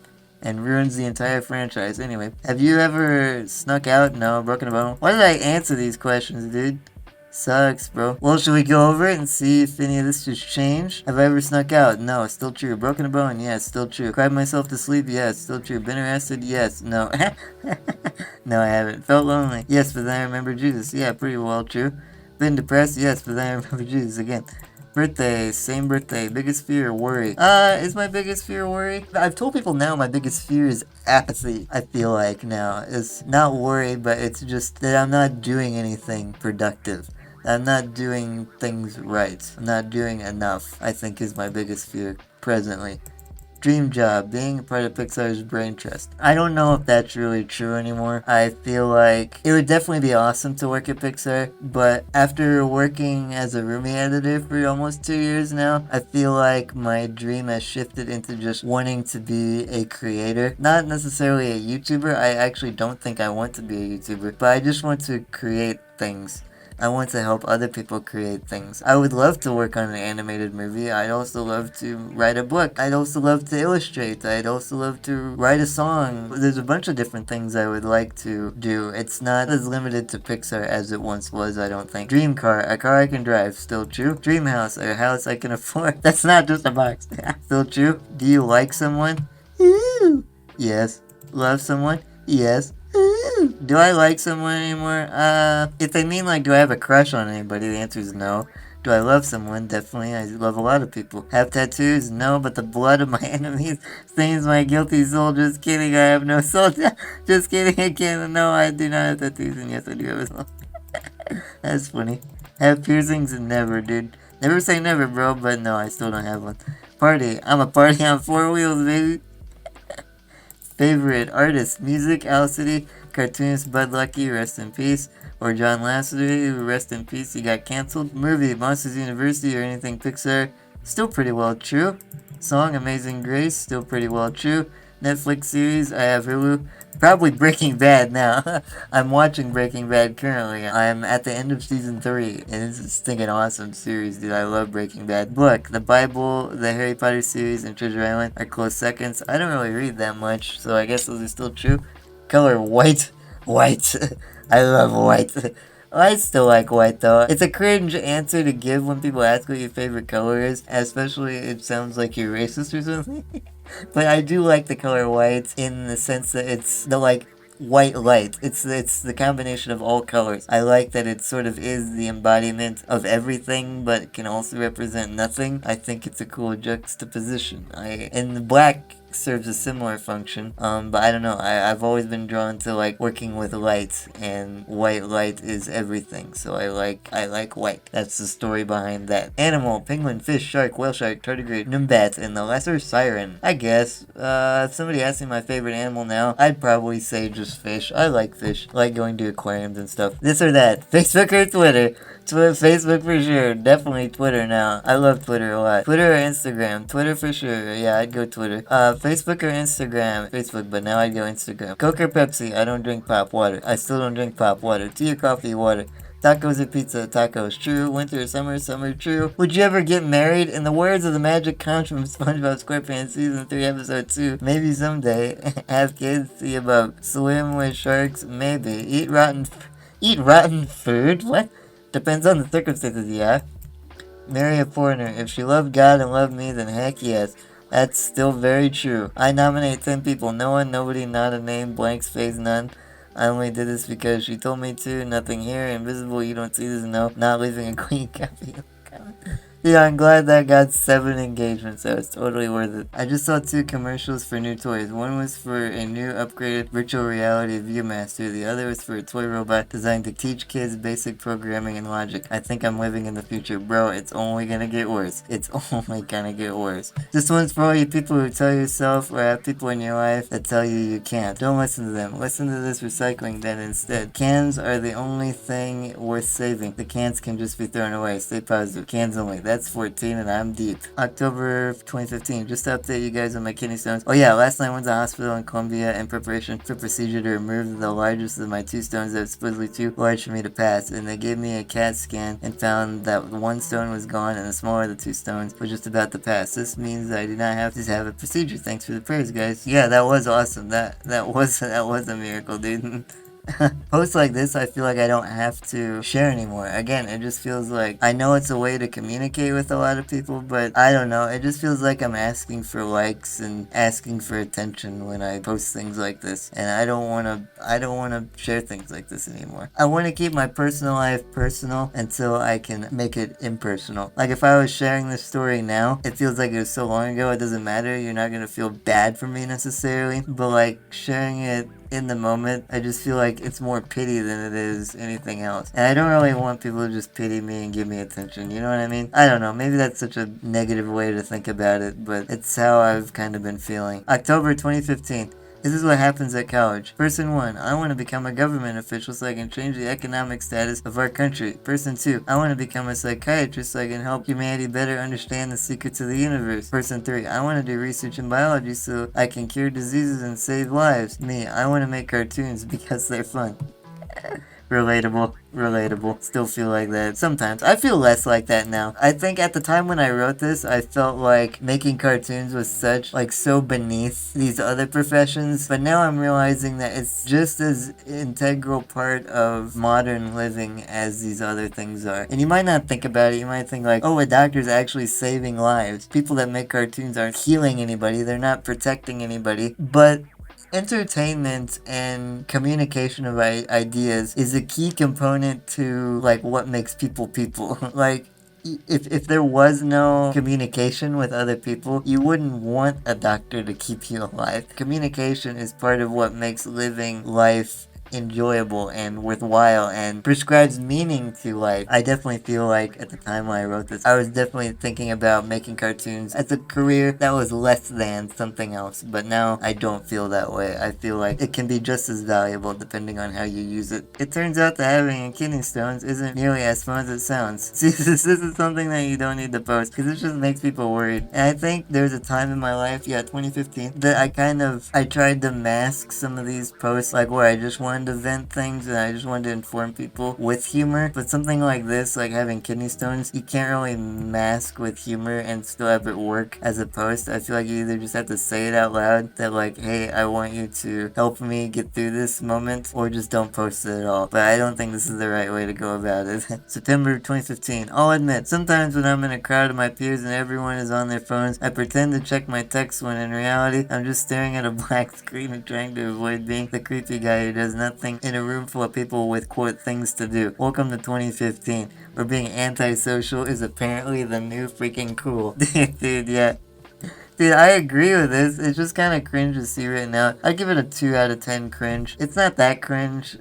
and ruins the entire franchise. Anyway, have you ever snuck out? No. Broken a bone? Why did I answer these questions, dude? Sucks, bro. Well, should we go over it and see if any of this has changed? Have I ever snuck out? No, it's still true. Broken a bone? Yes, still true. Cried myself to sleep? Yes, still true. Been arrested? Yes. No. No, I haven't. Felt lonely? Yes, but then I remember Jesus. Yeah, pretty well true. Been depressed? Yes, but then I remember Jesus again. Birthday, same birthday. Biggest fear, worry. Is my biggest fear worry? I've told people now my biggest fear is apathy. I feel like now. It's not worry, but it's just that I'm not doing anything productive. I'm not doing things right. I'm not doing enough, I think is my biggest fear presently. Dream job, being a part of Pixar's brain trust. I don't know if that's really true anymore. I feel like it would definitely be awesome to work at Pixar, but after working as a roomie editor for almost 2 years now, I feel like my dream has shifted into just wanting to be a creator. Not necessarily a YouTuber. I actually don't think I want to be a YouTuber, but I just want to create things. I want to help other people create things. I would love to work on an animated movie. I'd also love to write a book. I'd also love to illustrate. I'd also love to write a song. There's a bunch of different things I would like to do. It's not as limited to Pixar as it once was, I don't think. Dream car, a car I can drive, still true. Dream house, a house I can afford. That's not just a box. Still true. Do you like someone? Ooh. Yes. Love someone? Yes. Ooh. Do I like someone anymore? If they mean like, do I have a crush on anybody, the answer is no. Do I love someone? Definitely. I love a lot of people. Have tattoos? No, but the blood of my enemies stains my guilty soul. Just kidding, I have no soul. Just kidding, again. No, I do not have tattoos, and yes, I do have a soul. That's funny. Have piercings? Never, dude. Never say never, bro, but no, I still don't have one. Party. I'm a party on 4 wheels, baby. Favorite artist, music, Owl City, cartoonist Bud Lucky, rest in peace, or John Lasseter, rest in peace, he got cancelled. Movie, Monsters University, or anything Pixar, still pretty well true. Song, Amazing Grace, still pretty well true. Netflix series, I have Hulu. Probably Breaking Bad now. I'm watching Breaking Bad currently. I'm at the end of season 3, and it's a stinking awesome series, dude. I love Breaking Bad. Book, the Bible, the Harry Potter series, and Treasure Island are close seconds. I don't really read that much, so I guess those are still true. Color, white. White. I love white. I still like white though. It's a cringe answer to give when people ask what your favorite color is, especially it sounds like you're racist or something. But I do like the color white in the sense that it's the like white light. It's the combination of all colors. I like that it sort of is the embodiment of everything, but can also represent nothing. I think it's a cool juxtaposition. And the black serves a similar function. But I don't know. I've always been drawn to like working with light, and white light is everything. So I like white. That's the story behind that. Animal: penguin, fish, shark, whale shark, tardigrade, numbat, and the lesser siren. I guess. If somebody asked me my favorite animal now, I'd probably say just fish. I like fish. I like going to aquariums and stuff. This or that. Facebook or Twitter? Facebook for sure. Definitely Twitter now. I love Twitter a lot. Twitter or Instagram? Twitter for sure. Yeah, I'd go Twitter. Facebook or Instagram? Facebook, but now I'd go Instagram. Coke or Pepsi? I don't drink pop water. I still don't drink pop water. Tea or coffee? Water. Tacos or pizza? Tacos. True. Winter or summer? Summer. True. Would you ever get married? In the words of the magic conch from SpongeBob SquarePants Season 3 Episode 2, maybe someday. Have kids? See about swim with sharks? Maybe. Eat rotten food? What? Depends on the circumstances, yeah. Marry a foreigner. If she loved God and loved me, then heck yes. That's still very true. I nominate 10 people. No one, nobody, not a name, blank space, none. I only did this because she told me to. Nothing here. Invisible, you don't see this, no. Not leaving a clean copy. Yeah, I'm glad that got 7 engagements, so it's totally worth it. I just saw 2 commercials for new toys. One was for a new upgraded virtual reality Viewmaster. The other was for a toy robot designed to teach kids basic programming and logic. I think I'm living in the future. Bro, it's only gonna get worse. It's only gonna get worse. This one's for all you people who tell yourself or have people in your life that tell you can't. Don't listen to them. Listen to this recycling then instead. Cans are the only thing worth saving. The cans can just be thrown away. Stay positive. Cans only. That's 14 and I'm deep. October 2015. Just to update you guys on my kidney stones. Oh yeah, last night I went to the hospital in Colombia in preparation for procedure to remove the largest of my 2 stones that was supposedly too large for me to pass. And they gave me a CAT scan and found that 1 stone was gone and the smaller of the 2 stones was just about to pass. This means that I did not have to have a procedure. Thanks for the prayers, guys. Yeah, that was awesome. That was a miracle, dude. Posts like this, I feel like I don't have to share anymore. Again, it just feels like I know it's a way to communicate with a lot of people, but I don't know. It just feels like I'm asking for likes and asking for attention when I post things like this, and I don't want to share things like this anymore. I want to keep my personal life personal until I can make it impersonal. Like if I was sharing this story now, it feels like it was so long ago. It doesn't matter. You're not gonna feel bad for me necessarily, but like sharing it in the moment, I just feel like it's more pity than it is anything else. And I don't really want people to just pity me and give me attention, you know what I mean? I don't know, maybe that's such a negative way to think about it, but it's how I've kind of been feeling. October 2015. This is what happens at college. Person 1, I want to become a government official so I can change the economic status of our country. Person 2, I want to become a psychiatrist so I can help humanity better understand the secrets of the universe. Person 3, I want to do research in biology so I can cure diseases and save lives. Me, I want to make cartoons because they're fun. Relatable. Still feel like that sometimes. I feel less like that now. I think at the time when I wrote this, I felt like making cartoons was so beneath these other professions. But now I'm realizing that it's just as integral part of modern living as these other things are. And you might not think about it. You might think like, oh, a doctor's actually saving lives. People that make cartoons aren't healing anybody. They're not protecting anybody. But entertainment and communication of ideas is a key component to like what makes people like if there was no communication with other people, you wouldn't want a doctor to keep you alive. Communication is part of what makes living life enjoyable and worthwhile and prescribes meaning to life. I definitely feel like at the time when I wrote this, I was definitely thinking about making cartoons as a career that was less than something else, but now I don't feel that way. I feel like it can be just as valuable depending on how you use it. It turns out that having a kidney stones isn't nearly as fun as it sounds. See, this is something that you don't need to post because it just makes people worried. And I think there's a time in my life, 2015, that I tried to mask some of these posts, like where I just wanted to vent things and I just wanted to inform people with humor. But something like this, like having kidney stones, you can't really mask with humor and still have it work as a post. I feel like you either just have to say it out loud that like, hey, I want you to help me get through this moment, or just don't post it at all. But I don't think this is the right way to go about it. September 2015. I'll admit, sometimes when I'm in a crowd of my peers and everyone is on their phones, I pretend to check my texts when in reality, I'm just staring at a black screen and trying to avoid being the creepy guy who does nothing in a room full of people with, quote, things to do. Welcome to 2015, where being antisocial is apparently the new freaking cool. Dude, yeah. Dude, I agree with this. It's just kind of cringe to see right now. I give it a 2 out of 10 cringe. It's not that cringe.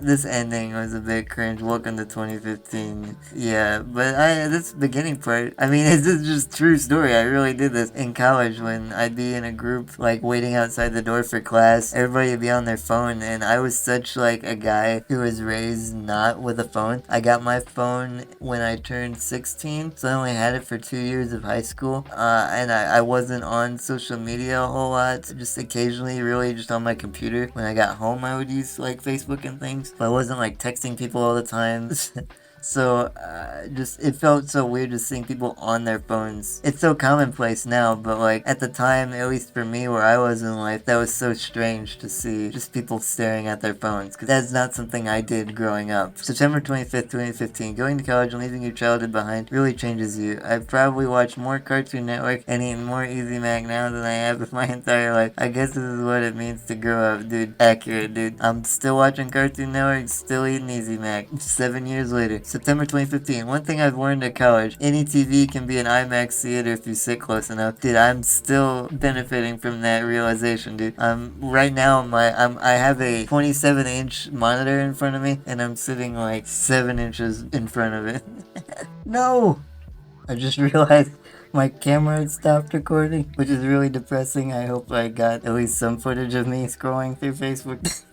This ending was a bit cringe. Welcome to 2015. Yeah, but this beginning part, I mean, it's just true story. I really did this in college when I'd be in a group, like, waiting outside the door for class. Everybody would be on their phone, and I was such, like, a guy who was raised not with a phone. I got my phone when I turned 16, so I only had it for 2 years of high school. And I wasn't on social media a whole lot, just occasionally, really just on my computer. When I got home, I would use like Facebook and things, but I wasn't like texting people all the time. So, just, it felt so weird just seeing people on their phones. It's so commonplace now, but like, at the time, at least for me, where I was in life, that was so strange to see just people staring at their phones, because that's not something I did growing up. September 25th, 2015, going to college and leaving your childhood behind really changes you. I've probably watched more Cartoon Network and eaten more Easy Mac now than I have in my entire life. I guess this is what it means to grow up, dude. Accurate, dude. I'm still watching Cartoon Network, still eating Easy Mac, 7 years later. September 2015. One thing I've learned at college: any TV can be an IMAX theater if you sit close enough. Dude, I'm still benefiting from that realization, dude. Right now, I have a 27-inch monitor in front of me, and I'm sitting like 7 inches in front of it. No! I just realized my camera had stopped recording, which is really depressing. I hope I got at least some footage of me scrolling through Facebook.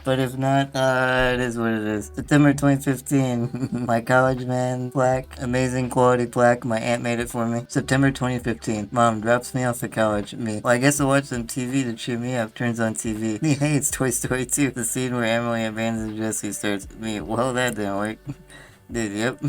But if not, it is what it is. September 2015, my college man plaque, amazing quality plaque, my aunt made it for me. September 2015, mom drops me off at college. Me, well, I guess I'll watch some TV to cheer me up. Turns on TV. Me, hey, it's Toy Story 2. The scene where Emily abandons Jesse starts. Me, well, that didn't work. Dude, yep.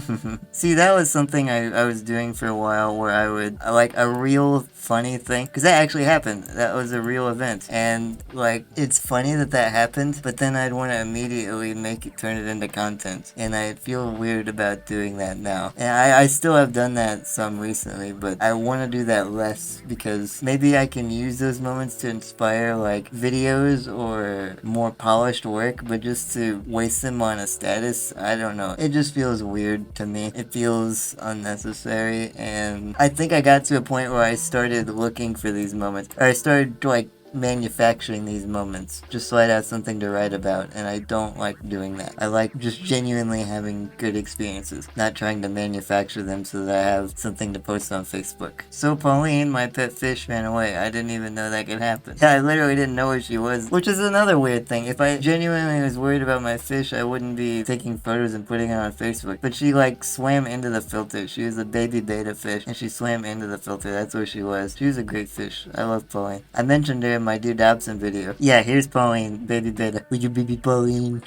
See, that was something I was doing for a while, where I would, like, a real funny thing, because that actually happened. That was a real event. And, like, it's funny that happened, but then I'd want to immediately turn it into content. And I feel weird about doing that now. And I still have done that some recently, but I want to do that less, because maybe I can use those moments to inspire, like, videos or more polished work, but just to waste them on a status, I don't know. It just feels weird to me. It feels unnecessary, and I think I got to a point where I started looking for these moments, or I started like manufacturing these moments just so I'd have something to write about, and I don't like doing that. I like just genuinely having good experiences, not trying to manufacture them so that I have something to post on Facebook. So Pauline, my pet fish, ran away. I didn't even know that could happen. Yeah, I literally didn't know where she was, which is another weird thing. If I genuinely was worried about my fish, I wouldn't be taking photos and putting it on Facebook. But she like swam into the filter. She was a baby betta fish, and she swam into the filter. That's where she was. She was a great fish. I love Pauline. I mentioned her in my Dude Dobson video. Yeah, here's Pauline, baby betta. Will you baby Pauline?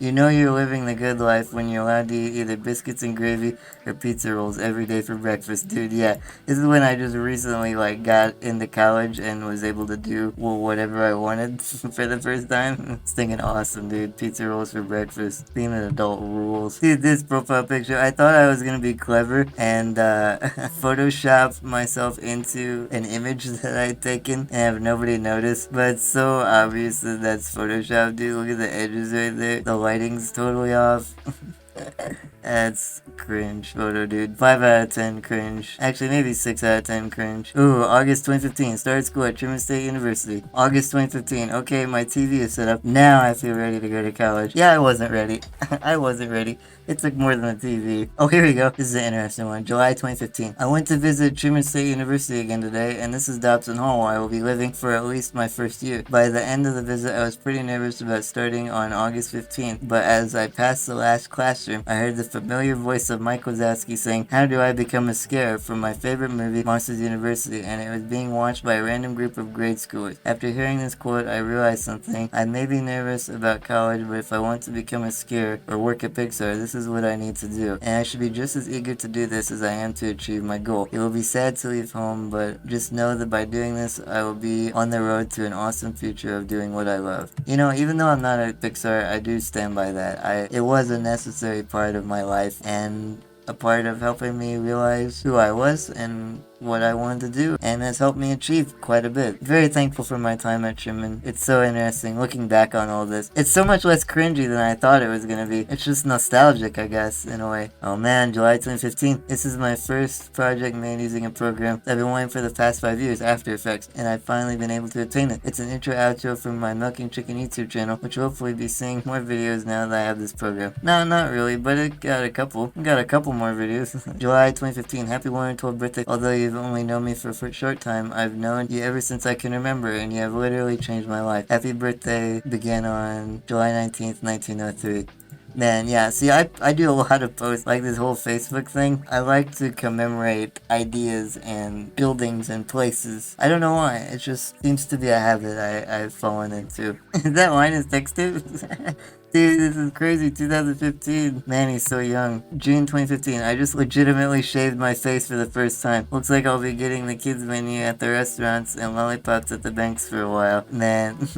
You know you're living the good life when you're allowed to eat either biscuits and gravy or pizza rolls every day for breakfast, dude. Yeah, this is when I just recently like got into college and was able to do whatever I wanted for the first time. It's thinking awesome, dude. Pizza rolls for breakfast. Being an adult rules. Dude, this profile picture, I thought I was gonna be clever and Photoshop myself into an image that I'd taken and have nobody notice, but it's so obvious that that's Photoshop, dude. Look at the edges right there. The lighting's totally off. That's cringe photo, dude. 5 out of 10 cringe. Actually, maybe 6 out of 10 cringe. Ooh, August 2015. Started school at Truman State University. August 2015. Okay, my TV is set up. Now I feel ready to go to college. Yeah, I wasn't ready. I wasn't ready. It took more than a TV. Oh, here we go. This is an interesting one. July 2015. I went to visit Truman State University again today, and this is Dobson Hall, where I will be living for at least my first year. By the end of the visit, I was pretty nervous about starting on August 15th, but as I passed the last classroom, I heard the familiar voice of Mike Wazowski saying, "How do I become a scare?" from my favorite movie, Monsters University, and it was being watched by a random group of grade schoolers. After hearing this quote, I realized something. I may be nervous about college, but if I want to become a scare or work at Pixar, this is what I need to do, and I should be just as eager to do this as I am to achieve my goal. It will be sad to leave home, but just know that by doing this, I will be on the road to an awesome future of doing what I love. You know, even though I'm not at Pixar, I do stand by that. It was a necessary part of my life, and a part of helping me realize who I was and what I wanted to do and has helped me achieve quite a bit. Very thankful for my time at Sherman. It's so interesting looking back on all this. It's so much less cringy than I thought it was gonna be. It's just nostalgic, I guess, in a way. Oh man, July 2015. This is my first project made using a program I've been wanting for the past 5 years, After Effects, and I've finally been able to attain it. It's an intro outro from my Milking Chicken YouTube channel, which will hopefully be seeing more videos now that I have this program. No, not really, but it got a couple. Got a couple more videos. July 2015. Happy 112th birthday. Although you've only known me for a short time, I've known you ever since I can remember, and you have literally changed my life. Happy birthday began on July 19th, 1903. Man, yeah, see, I do a lot of posts, like this whole Facebook thing. I like to commemorate ideas and buildings and places. I don't know why, it just seems to be a habit I've fallen into. Is that Linus texted? Dude, this is crazy. 2015. Man, he's so young. June 2015. I just legitimately shaved my face for the first time. Looks like I'll be getting the kids menu at the restaurants and lollipops at the banks for a while. Man.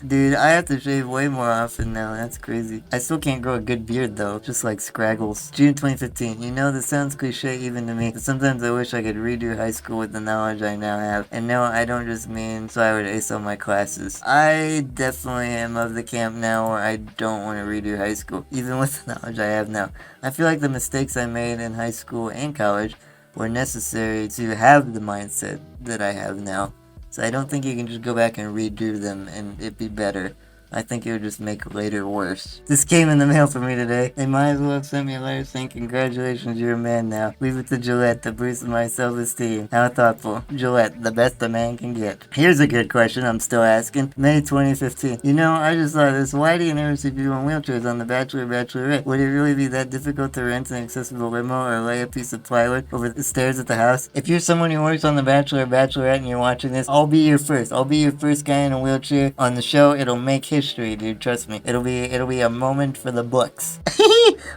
Dude, I have to shave way more often now. That's crazy. I still can't grow a good beard though. Just like Scraggles. June 2015. You know, this sounds cliche even to me, but sometimes I wish I could redo high school with the knowledge I now have. And no, I don't just mean so I would ace all my classes. I definitely am of the camp now where I don't want to redo high school, even with the knowledge I have now. I feel like the mistakes I made in high school and college were necessary to have the mindset that I have now. So I don't think you can just go back and redo them and it be better. I think it would just make later worse. This came in the mail for me today. They might as well have sent me a letter saying, congratulations, you're a man now. Leave it to Gillette to boost my self-esteem. How thoughtful. Gillette, the best a man can get. Here's a good question I'm still asking. May 2015. You know, I just thought this. Why do you never see people in wheelchairs on The Bachelor or Bachelorette? Would it really be that difficult to rent an accessible limo or lay a piece of plywood over the stairs at the house? If you're someone who works on The Bachelor or Bachelorette and you're watching this, I'll be your first. I'll be your first guy in a wheelchair on the show. It'll make history, dude. Trust me. It'll be a moment for the books.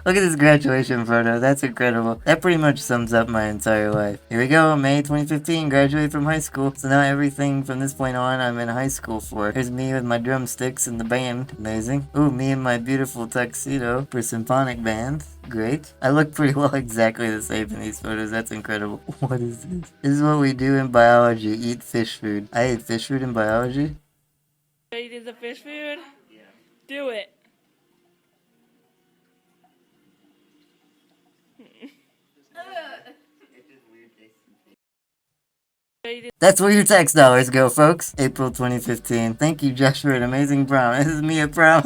Look at this graduation photo. That's incredible. That pretty much sums up my entire life. Here we go. May 2015. Graduated from high school. So now everything from this point on I'm in high school for. Here's me with my drumsticks and the band. Amazing. Ooh, me in my beautiful tuxedo for symphonic band. Great. I look pretty well exactly the same in these photos. That's incredible. What is this? This is what we do in biology. Eat fish food. I ate fish food in biology? Eating the fish food? Yeah. Do it. That's where your tax dollars go, folks. April 2015. Thank you, Josh, for an amazing prom. This is me at prom.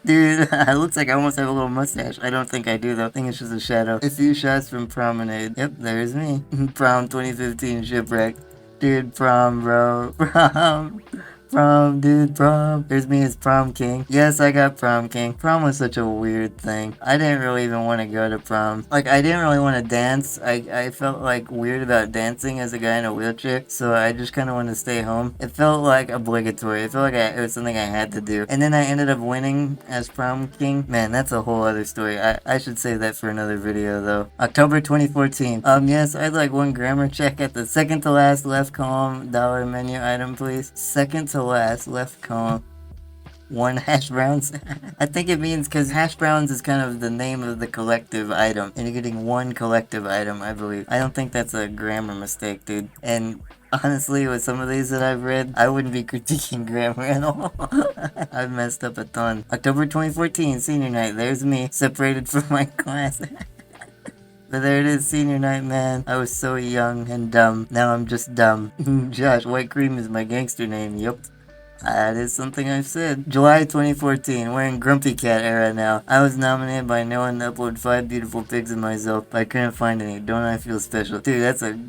Dude, it looks like I almost have a little mustache. I don't think I do, though. I think it's just a shadow. A few shots from Promenade. Yep, there's me. Prom 2015 shipwreck. Dude, prom, bro. Prom. Prom, dude, prom. There's me as prom king. Yes, I got prom king. Prom was such a weird thing. I didn't really even want to go to prom. Like, I didn't really want to dance. I felt like weird about dancing as a guy in a wheelchair, so I just kind of wanted to stay home. It felt like obligatory. It felt like it was something I had to do. And then I ended up winning as prom king. Man, that's a whole other story. I should save that for another video, though. October 2014. Yes, I'd like one grammar check at the second to last left column. Dollar menu item, please. Second to last left column. 1 hash browns. I think it means because hash browns is kind of the name of the collective item, and you're getting 1 collective item, I believe. I don't think that's a grammar mistake, dude. And honestly, with some of these that I've read, I wouldn't be critiquing grammar at all. I've messed up a ton. October 2014, senior night. There's me, separated from my class. But there it is, senior night, man. I was so young and dumb. Now I'm just dumb. Josh, White Cream is my gangster name. Yup. That is something I've said. July 2014. We're in Grumpy Cat era now. I was nominated by no one to upload 5 beautiful pics of myself, but I couldn't find any. Don't I feel special? Dude, that's a...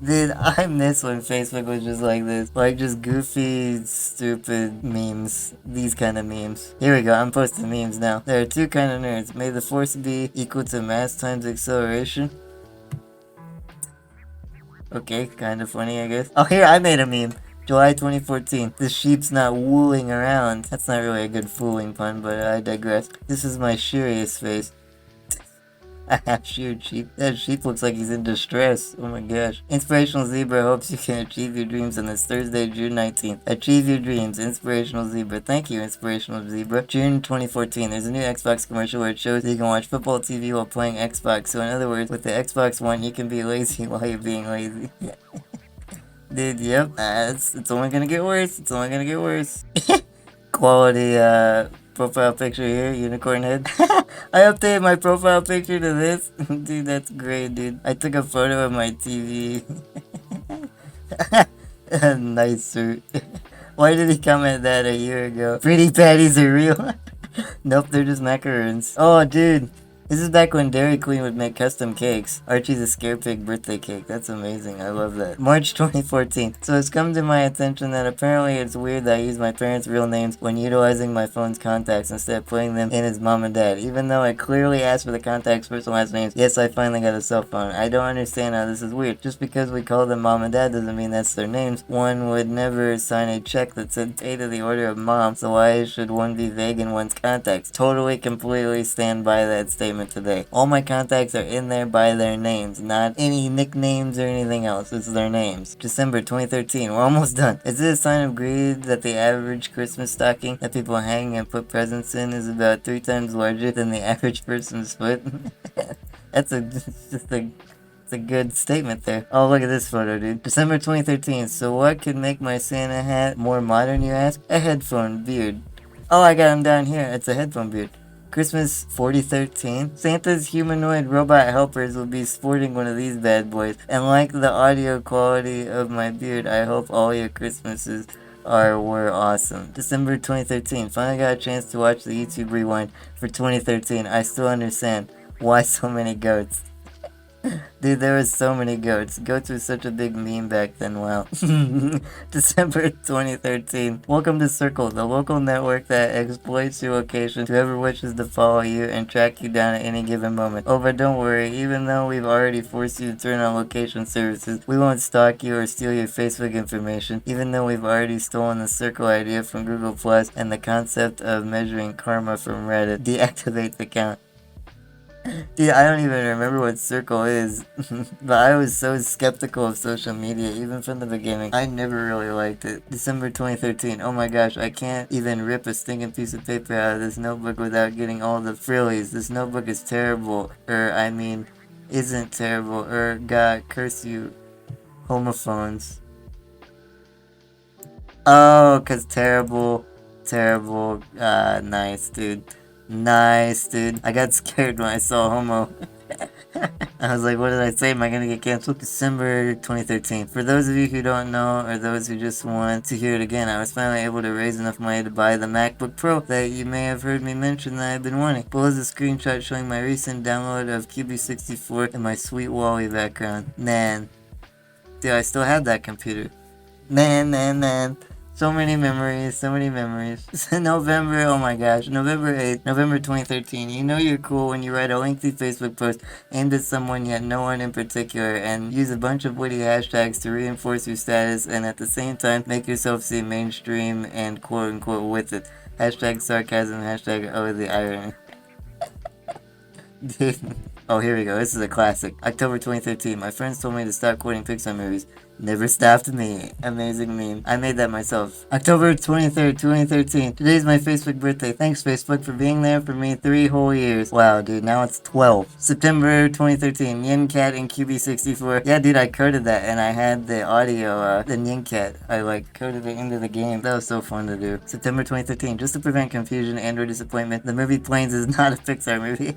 Dude, I miss when Facebook was just like this. Like, just goofy, stupid memes. These kind of memes. Here we go, I'm posting memes now. There are 2 kind of nerds. May the force be equal to mass times acceleration. Okay, kind of funny, I guess. Oh, here, I made a meme. July 2014. The sheep's not wooling around. That's not really a good fooling pun, but I digress. This is my serious face. A half-sheared sheep. That sheep looks like he's in distress. Oh my gosh. Inspirational Zebra hopes you can achieve your dreams on this Thursday, June 19th. Achieve your dreams. Inspirational Zebra. Thank you, Inspirational Zebra. June 2014. There's a new Xbox commercial where it shows that you can watch football TV while playing Xbox. So in other words, with the Xbox One, you can be lazy while you're being lazy. Dude, yep. It's only gonna get worse. It's only gonna get worse. Quality, profile picture here, unicorn head. I updated my profile picture to this. Dude, that's great, dude. I took a photo of my TV. Nice suit. Why did he comment that a year ago? Pretty patties are real. Nope, they're just macaroons. Oh, dude. This is back when Dairy Queen would make custom cakes. Archie's a Scare Pig birthday cake. That's amazing. I love that. March 2014. So it's come to my attention that apparently it's weird that I use my parents' real names when utilizing my phone's contacts instead of putting them in as mom and dad. Even though I clearly asked for the contacts' first and last names. Yes, I finally got a cell phone. I don't understand how this is weird. Just because we call them mom and dad doesn't mean that's their names. One would never sign a check that said pay to the order of mom, so why should one be vague in one's contacts? Totally, completely stand by that statement today. All my contacts are in there by their names, not any nicknames or anything else. It's their names. December 2013. We're almost done. Is it a sign of greed that the average Christmas stocking that people hang and put presents in is about 3 times larger than the average person's foot? It's a good statement there. Oh, look at this photo, dude. December 2013. So what could make my Santa hat more modern, you ask? A headphone beard. Oh, I got him down here. It's a headphone beard. Christmas 4013. Santa's humanoid robot helpers will be sporting one of these bad boys. And like the audio quality of my beard, I hope all your Christmases were awesome. December 2013. Finally got a chance to watch the YouTube rewind for 2013. I still understand why so many goats. Dude, there was so many goats. Goats were such a big meme back then, wow. December 2013. Welcome to Circle, the local network that exploits your location to whoever wishes to follow you and track you down at any given moment. Oh, but don't worry, even though we've already forced you to turn on location services, we won't stalk you or steal your Facebook information, even though we've already stolen the Circle idea from Google Plus and the concept of measuring karma from Reddit. Deactivate the account. Dude, I don't even remember what Circle is, but I was so skeptical of social media, even from the beginning. I never really liked it. December 2013. Oh my gosh, I can't even rip a stinking piece of paper out of this notebook without getting all the frillies. This notebook is terrible. Isn't terrible. God, curse you, homophones. Oh, 'cause terrible. Nice, dude. Nice, dude. I got scared when I saw homo. I was like, what did I say? Am I gonna get canceled? December 2013. For those of you who don't know, or those who just want to hear it again, I was finally able to raise enough money to buy the MacBook Pro that you may have heard me mention that I've been wanting. Below is a screenshot showing my recent download of QB64 and my sweet Wally background. Man. Dude, I still have that computer. Man. So many memories. November, oh my gosh, November 8th, November 2013. You know you're cool when you write a lengthy Facebook post aimed at someone yet no one in particular and use a bunch of witty hashtags to reinforce your status and at the same time make yourself seem mainstream and quote unquote with it. Hashtag sarcasm, hashtag oh the irony. Dude. Oh, here we go. This is a classic. October 2013. My friends told me to stop quoting Pixar movies. Never stopped me. Amazing meme. I made that myself. October 23rd, 2013. Today's my Facebook birthday. Thanks, Facebook, for being there for me 3 whole years. Wow, dude. Now it's 12. September 2013. Nyan Cat and QB64. Yeah, dude, I coded that, and I had the audio, the Nyan Cat. I, coded it into the game. That was so fun to do. September 2013. Just to prevent confusion and or disappointment, the movie Planes is not a Pixar movie.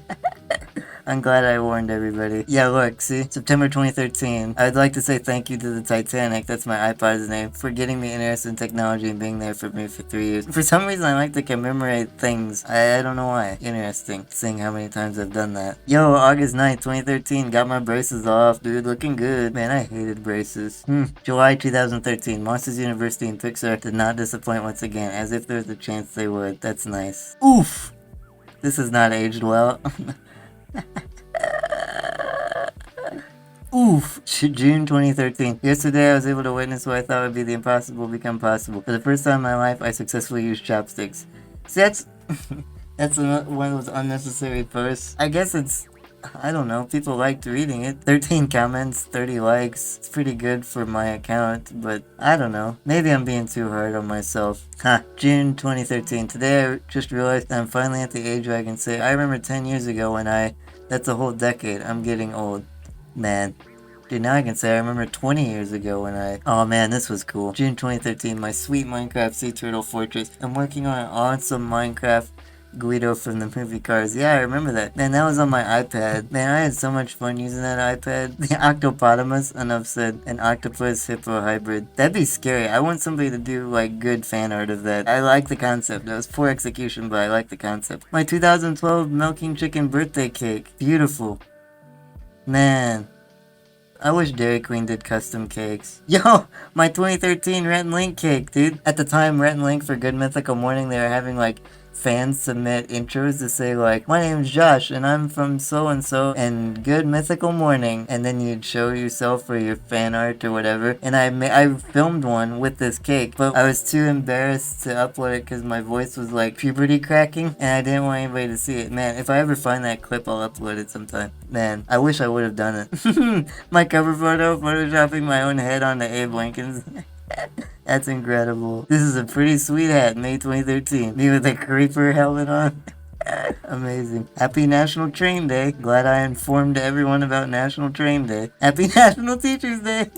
I'm glad I warned everybody. Yeah, look, see? September 2013. I'd like to say thank you to the Titanic, that's my iPod's name, for getting me interested in technology and being there for me for 3 years. For some reason, I like to commemorate things. I don't know why. Interesting, seeing how many times I've done that. Yo, August 9th, 2013. Got my braces off, dude. Looking good. Man, I hated braces. July 2013. Monsters University and Pixar did not disappoint once again, as if there's a chance they would. That's nice. Oof! This has not aged well. Oof! June 2013. Yesterday I was able to witness what I thought would be the impossible become possible. For the first time in my life, I successfully used chopsticks. See, that's one of those unnecessary posts. I guess it's I don't know, people liked reading it. 13 comments, 30 likes. It's pretty good for my account, but I don't know. Maybe I'm being too hard on myself. June 2013. Today I just realized I'm finally at the age where I can say, I remember 10 years ago when that's a whole decade. I'm getting old. Man. Dude, now I can say I remember 20 years ago when oh man, this was cool. June 2013, my sweet Minecraft Sea Turtle Fortress. I'm working on an awesome Minecraft Guido from the movie Cars. Yeah, I remember that. Man, that was on my iPad. Man, I had so much fun using that iPad. The Octopotamus, enough said. An octopus hippo hybrid. That'd be scary. I want somebody to do, like, good fan art of that. I like the concept. That was poor execution, but I like the concept. My 2012 Milking Chicken birthday cake. Beautiful. Man. I wish Dairy Queen did custom cakes. Yo, my 2013 Rhett and Link cake, dude. At the time, Rhett and Link for Good Mythical Morning, they were having, like, fans submit intros to say, like, my name's Josh, and I'm from so-and-so, and Good Mythical Morning. And then you'd show yourself for your fan art or whatever. And I filmed one with this cake, but I was too embarrassed to upload it because my voice was, like, puberty cracking, and I didn't want anybody to see it. Man, if I ever find that clip, I'll upload it sometime. Man, I wish I would have done it. My cover photo, photoshopping my own head onto Abe Lincoln's. That's incredible. This is a pretty sweet hat, May 2013. Me with a creeper helmet on. Amazing. Happy National Train Day. Glad I informed everyone about National Train Day. Happy National Teachers Day.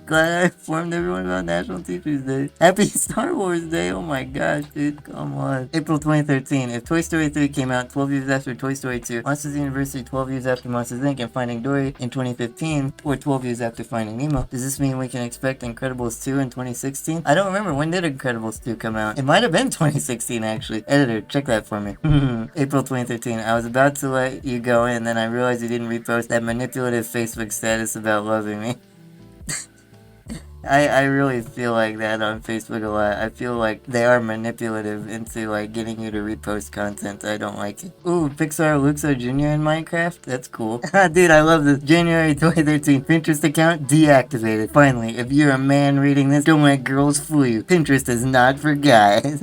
Glad I informed everyone about National Teachers Day. Happy Star Wars Day. Oh my gosh, dude. Come on. April 2013. If Toy Story 3 came out 12 years after Toy Story 2, Monsters University 12 years after Monsters Inc. and Finding Dory in 2015, or 12 years after Finding Nemo, does this mean we can expect Incredibles 2 in 2016? I don't remember. When did Incredibles 2 come out? It might have been 2016, actually. Editor, check that for me. April 2013. I was about to let you go in, then I realized you didn't repost that manipulative Facebook status about loving me. I really feel like that on Facebook a lot. I feel like they are manipulative into, like, getting you to repost content. I don't like it. Ooh, Pixar Luxo Jr. in Minecraft? That's cool. Dude, I love this. January 2013. Pinterest account deactivated. Finally, if you're a man reading this, don't let girls fool you. Pinterest is not for guys.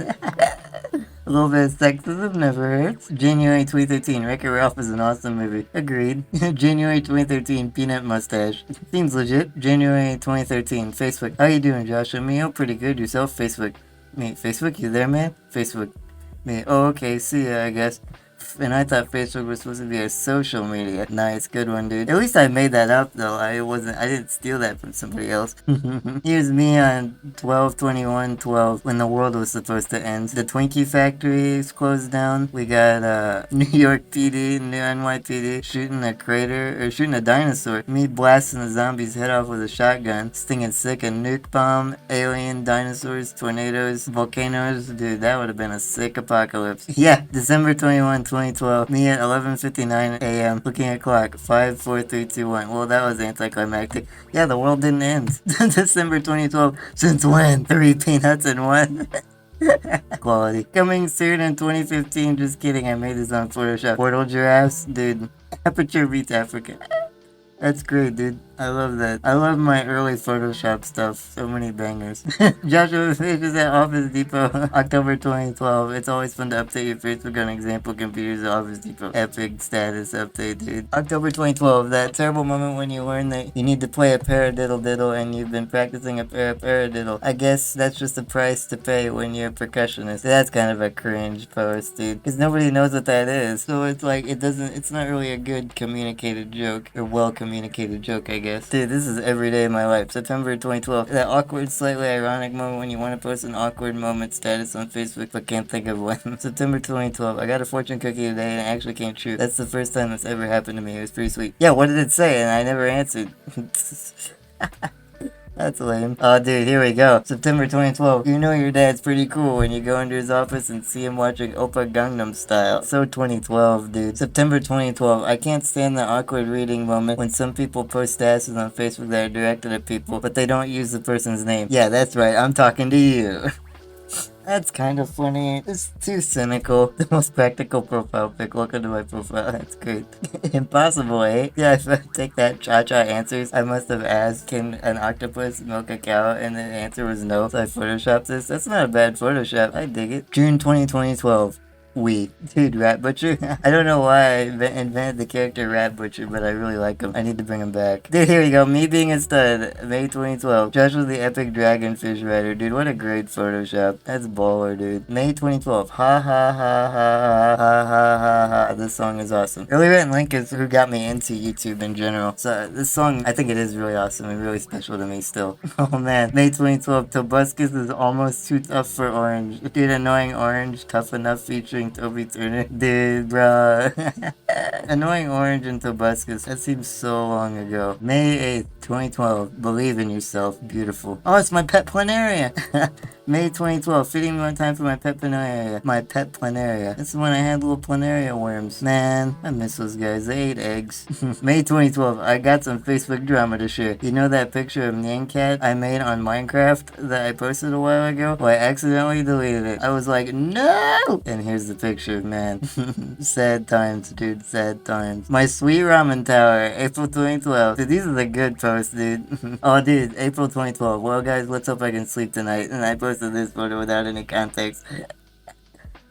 A little bit of sexism never hurts. January 2013, Wreck-It Ralph is an awesome movie. Agreed. January 2013, Peanut Mustache. Seems legit. January 2013, Facebook. How you doing, Joshua? Me, oh, pretty good. Yourself? Facebook. Me, Facebook? You there, man? Facebook. Me, oh, okay. See ya, I guess. And I thought Facebook was supposed to be a social media. Nice, good one, dude. At least I made that up, though. I didn't steal that from somebody else. Here's me on 12/21/12 when the world was supposed to end. The Twinkie factory is closed down. We got New York PD, New NYPD shooting a dinosaur. Me blasting the zombie's head off with a shotgun. Stinging sick, a nuke bomb, alien, dinosaurs, tornadoes, volcanoes. Dude, that would have been a sick apocalypse. Yeah, December 21, 2012. Me at 11:59 a.m. Looking at clock. 5, 4, 3, 2, 1. Well, that was anticlimactic. Yeah, the world didn't end. December 2012. Since when? 3 peanuts and 1. Quality. Coming soon in 2015. Just kidding. I made this on Photoshop. Portal giraffes. Dude. Aperture beats Africa. That's great, dude. I love that. I love my early Photoshop stuff. So many bangers. Joshua Fish at Office Depot, October 2012. It's always fun to update your Facebook on example computers at Office Depot. Epic status update, dude. October 2012. That terrible moment when you learn that you need to play a paradiddle diddle and you've been practicing a paradiddle. I guess that's just the price to pay when you're a percussionist. That's kind of a cringe post, dude. Because nobody knows what that is. So it's like, it's not really a good communicated joke. Or well communicated joke, I guess. Dude, this is every day of my life. September 2012. That awkward, slightly ironic moment when you want to post an awkward moment status on Facebook but can't think of one. September 2012. I got a fortune cookie today and it actually came true. That's the first time that's ever happened to me. It was pretty sweet. Yeah, what did it say? And I never answered. That's lame. Oh, dude, here we go. September 2012. You know your dad's pretty cool when you go into his office and see him watching Oppa Gangnam Style. So 2012, dude. September 2012. I can't stand the awkward reading moment when some people post statuses on Facebook that are directed at people, but they don't use the person's name. Yeah, that's right. I'm talking to you. That's kind of funny. It's too cynical. The most practical profile pic. Welcome to my profile. That's great. Impossible, eh? Yeah, if I take that Cha-Cha answers, I must have asked, can an octopus milk a cow? And the answer was no. So I photoshopped this. That's not a bad Photoshop. I dig it. June 2012. We. Dude, Rat Butcher. I don't know why I invented the character Rat Butcher, but I really like him. I need to bring him back. Dude, here we go. Me being a stud. May 2012. Josh was the epic dragonfish rider. Dude, what a great Photoshop. That's baller, dude. May 2012. Ha ha ha ha ha ha ha ha ha. This song is awesome. Early Rhett and Link is who got me into YouTube in general. So this song, I think it is really awesome and really special to me still. Oh man. May 2012. Tobuscus is almost too tough for Orange. Dude, Annoying Orange, Tough Enough featuring Toby Turner. Dude, bruh. Annoying Orange and Tobuscus. That seems so long ago. May 8th, 2012. Believe in yourself. Beautiful. Oh, it's my pet planaria. May 2012. Fitting more time for my pet planaria. My pet planaria. This is when I had little planaria worms. Man, I miss those guys. They ate eggs. May 2012. I got some Facebook drama to share. You know that picture of Nyan Cat I made on Minecraft that I posted a while ago? Well, I accidentally deleted it. I was like, no! And here's the picture, man. Sad times, dude. Sad times. My sweet ramen tower. April 2012. Dude, these are the good posts, dude. Oh, dude. April 2012. Well, guys, let's hope I can sleep tonight. And I posted this photo without any context.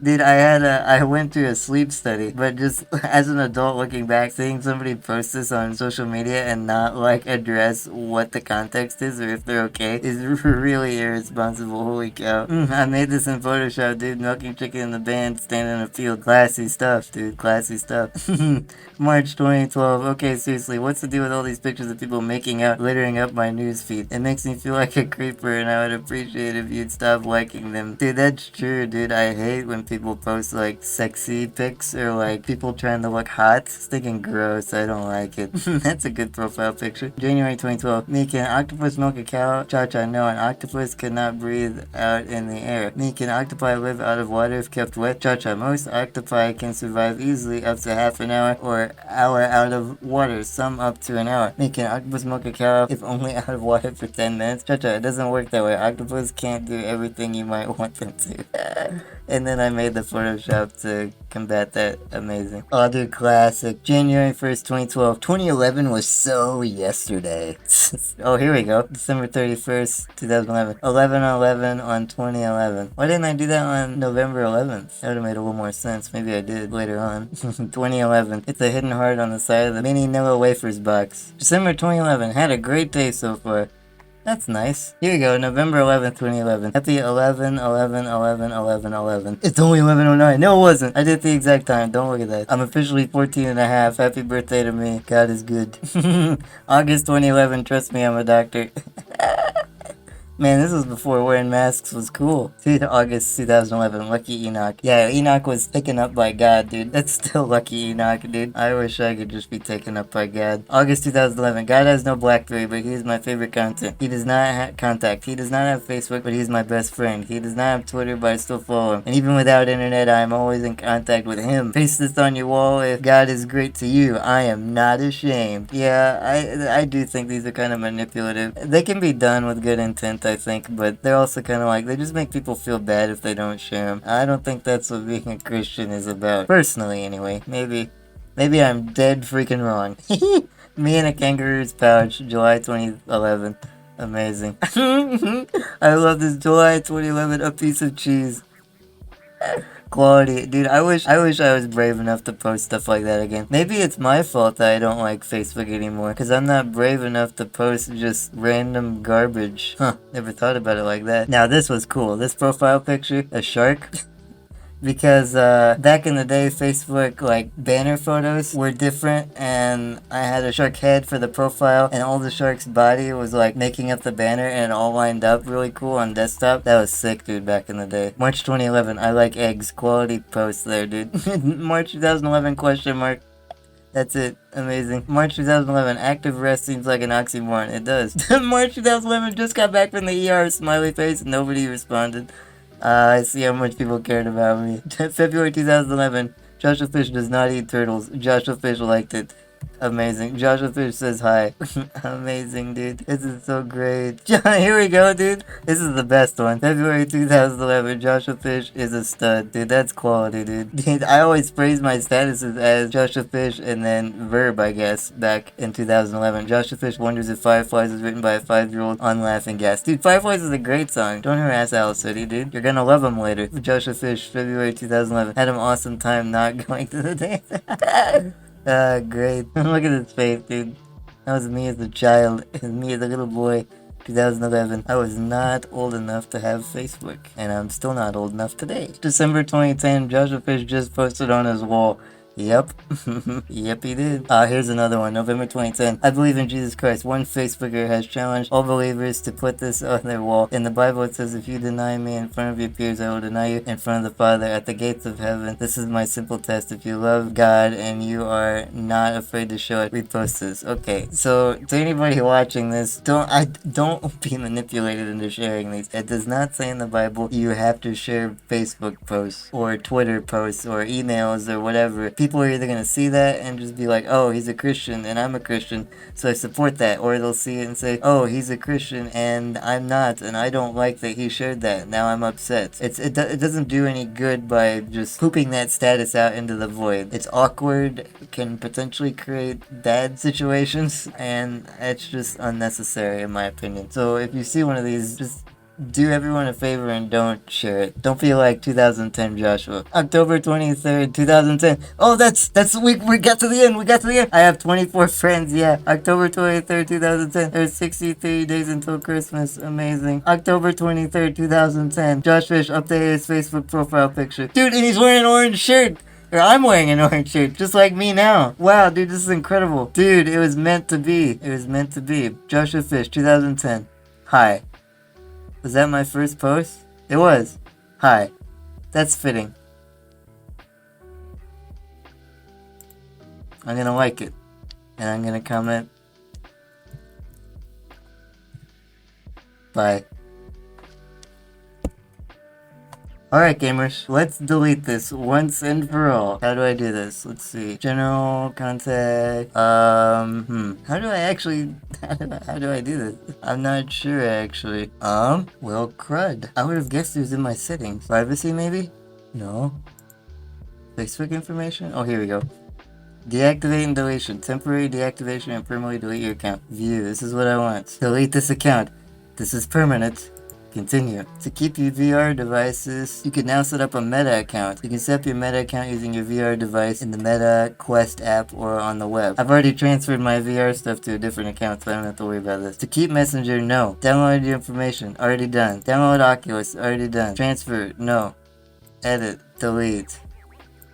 Dude, I went through a sleep study, but just as an adult looking back, seeing somebody post this on social media and not like address what the context is or if they're okay is really irresponsible. Holy cow. I made this in Photoshop, dude. Milking chicken in the band, standing in a field. Classy stuff, dude. Classy stuff. March 2012. Okay, seriously, what's the deal with all these pictures of people making out, littering up my newsfeed? It makes me feel like a creeper, and I would appreciate if you'd stop liking them. Dude, that's true, dude. I hate when people post like sexy pics or like people trying to look hot. It's thinking gross. I don't like it. That's a good profile picture. January 2012. Me, can octopus milk a cow? Cha-cha, no, an octopus cannot breathe out in the air. Me, can octopi live out of water if kept wet? Cha-cha, most octopi can survive easily up to half an hour or hour out of water, some up to an hour. Me, can octopus milk a cow if only out of water for 10 minutes? Cha-cha, it doesn't work that way. Octopus can't do everything you might want them to. And then I made the Photoshop to combat that. Amazing. Other classic. January 1st, 2012. 2011 was so yesterday. Oh, here we go. December 31st, 2011. 11/11 on 2011. Why didn't I do that on November 11th? That would have made a little more sense. Maybe I did later on. 2011. It's a hidden heart on the side of the mini Nilla wafers box. December 2011. Had a great day so far. That's nice. Here we go, November 11th, 2011. Happy 11/11/11/11/11. It's only 11:09. No, it wasn't. I did the exact time. Don't look at that. I'm officially 14 and a half. Happy birthday to me. God is good. August 2011. Trust me, I'm a doctor. Man, this was before wearing masks was cool. Dude, August 2011, Lucky Enoch. Yeah, Enoch was taken up by God, dude. That's still Lucky Enoch, dude. I wish I could just be taken up by God. August 2011, God has no Blackberry, but he is my favorite content. He does not have contact. He does not have Facebook, but he's my best friend. He does not have Twitter, but I still follow him. And even without internet, I am always in contact with him. Paste this on your wall. If God is great to you, I am not ashamed. Yeah, I do think these are kind of manipulative. They can be done with good intent, I think, but they're also kind of like, they just make people feel bad if they don't share them. I don't think that's what being a Christian is about. Personally, anyway. Maybe I'm dead freaking wrong. Me in a kangaroo's pouch, July 2011. Amazing. I love this. July 2011, a piece of cheese. Quality. Dude, I wish I was brave enough to post stuff like that again. Maybe it's my fault that I don't like Facebook anymore, because I'm not brave enough to post just random garbage. Huh, never thought about it like that. Now, this was cool. This profile picture, a shark. Because back in the day, Facebook like banner photos were different, and I had a shark head for the profile, and all the shark's body was like making up the banner, and it all lined up really cool on desktop. That was sick, dude, back in the day. March 2011, I like eggs. Quality post there, dude. March 2011 question mark. That's it. Amazing. March 2011, active rest seems like an oxymoron. It does. March 2011, just got back from the ER, smiley face, nobody responded. I see how much people cared about me. February 2011, Joshua Fish does not eat turtles. Joshua Fish liked it. Amazing. Joshua Fish says hi. Amazing, dude. This is so great. Here we go, dude. This is the best one. February 2011. Joshua Fish is a stud. Dude, that's quality, dude. Dude, I always praise my statuses as Joshua Fish and then Verb, I guess, back in 2011. Joshua Fish wonders if Fireflies is written by a 5-year-old on Laughing Gas. Dude, Fireflies is a great song. Don't harass Owl City, dude. You're gonna love him later. Joshua Fish, February 2011. Had an awesome time not going to the dance. Great. Look at his face, dude. That was me as a child, and me as a little boy, 2011. I was not old enough to have Facebook, and I'm still not old enough today. December 2010, Joshua Fish just posted on his wall. Yep. Yep, he did. Here's another one. November 2010. I believe in Jesus Christ. One Facebooker has challenged all believers to put this on their wall. In the Bible, it says, if you deny me in front of your peers, I will deny you in front of the Father at the gates of heaven. This is my simple test. If you love God and you are not afraid to show it, repost this. Okay, so to anybody watching this, don't be manipulated into sharing these. It does not say in the Bible you have to share Facebook posts or Twitter posts or emails or whatever. People are either going to see that and just be like, oh, he's a Christian and I'm a Christian, so I support that. Or they'll see it and say, oh, he's a Christian and I'm not, and I don't like that he shared that. Now I'm upset. It doesn't do any good by just pooping that status out into the void. It's awkward, can potentially create bad situations, and it's just unnecessary in my opinion. So if you see one of these, just do everyone a favor and don't share it. Don't feel like 2010 Joshua. October 23rd, 2010. Oh, we got to the end. We got to the end. I have 24 friends. Yeah. October 23rd, 2010. There's 63 days until Christmas. Amazing. October 23rd, 2010. Josh Fish updated his Facebook profile picture. Dude, and he's wearing an orange shirt. Or I'm wearing an orange shirt, just like me now. Wow, dude, this is incredible. Dude, it was meant to be. It was meant to be. Joshua Fish, 2010. Hi. Was that my first post? It was. Hi. That's fitting. I'm gonna like it. And I'm gonna comment. Bye. Alright gamers, let's delete this once and for all. How do I do this? Let's see. General, contact, how do I actually, how do I do this? I'm not sure actually. Well crud. I would have guessed it was in my settings. Privacy maybe? No. Facebook information? Oh, here we go. Deactivate and deletion. Temporary deactivation and permanently delete your account. View. This is what I want. Delete this account. This is permanent. Continue. To keep your VR devices, you can now set up a Meta account. You can set up your Meta account using your VR device in the Meta Quest app or on the web. I've already transferred my VR stuff to a different account, so I don't have to worry about this. To keep Messenger, no. Download your information, already done. Download Oculus, already done. Transfer, no. Edit, delete.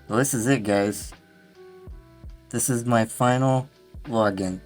Well, this is it, guys. This is my final login.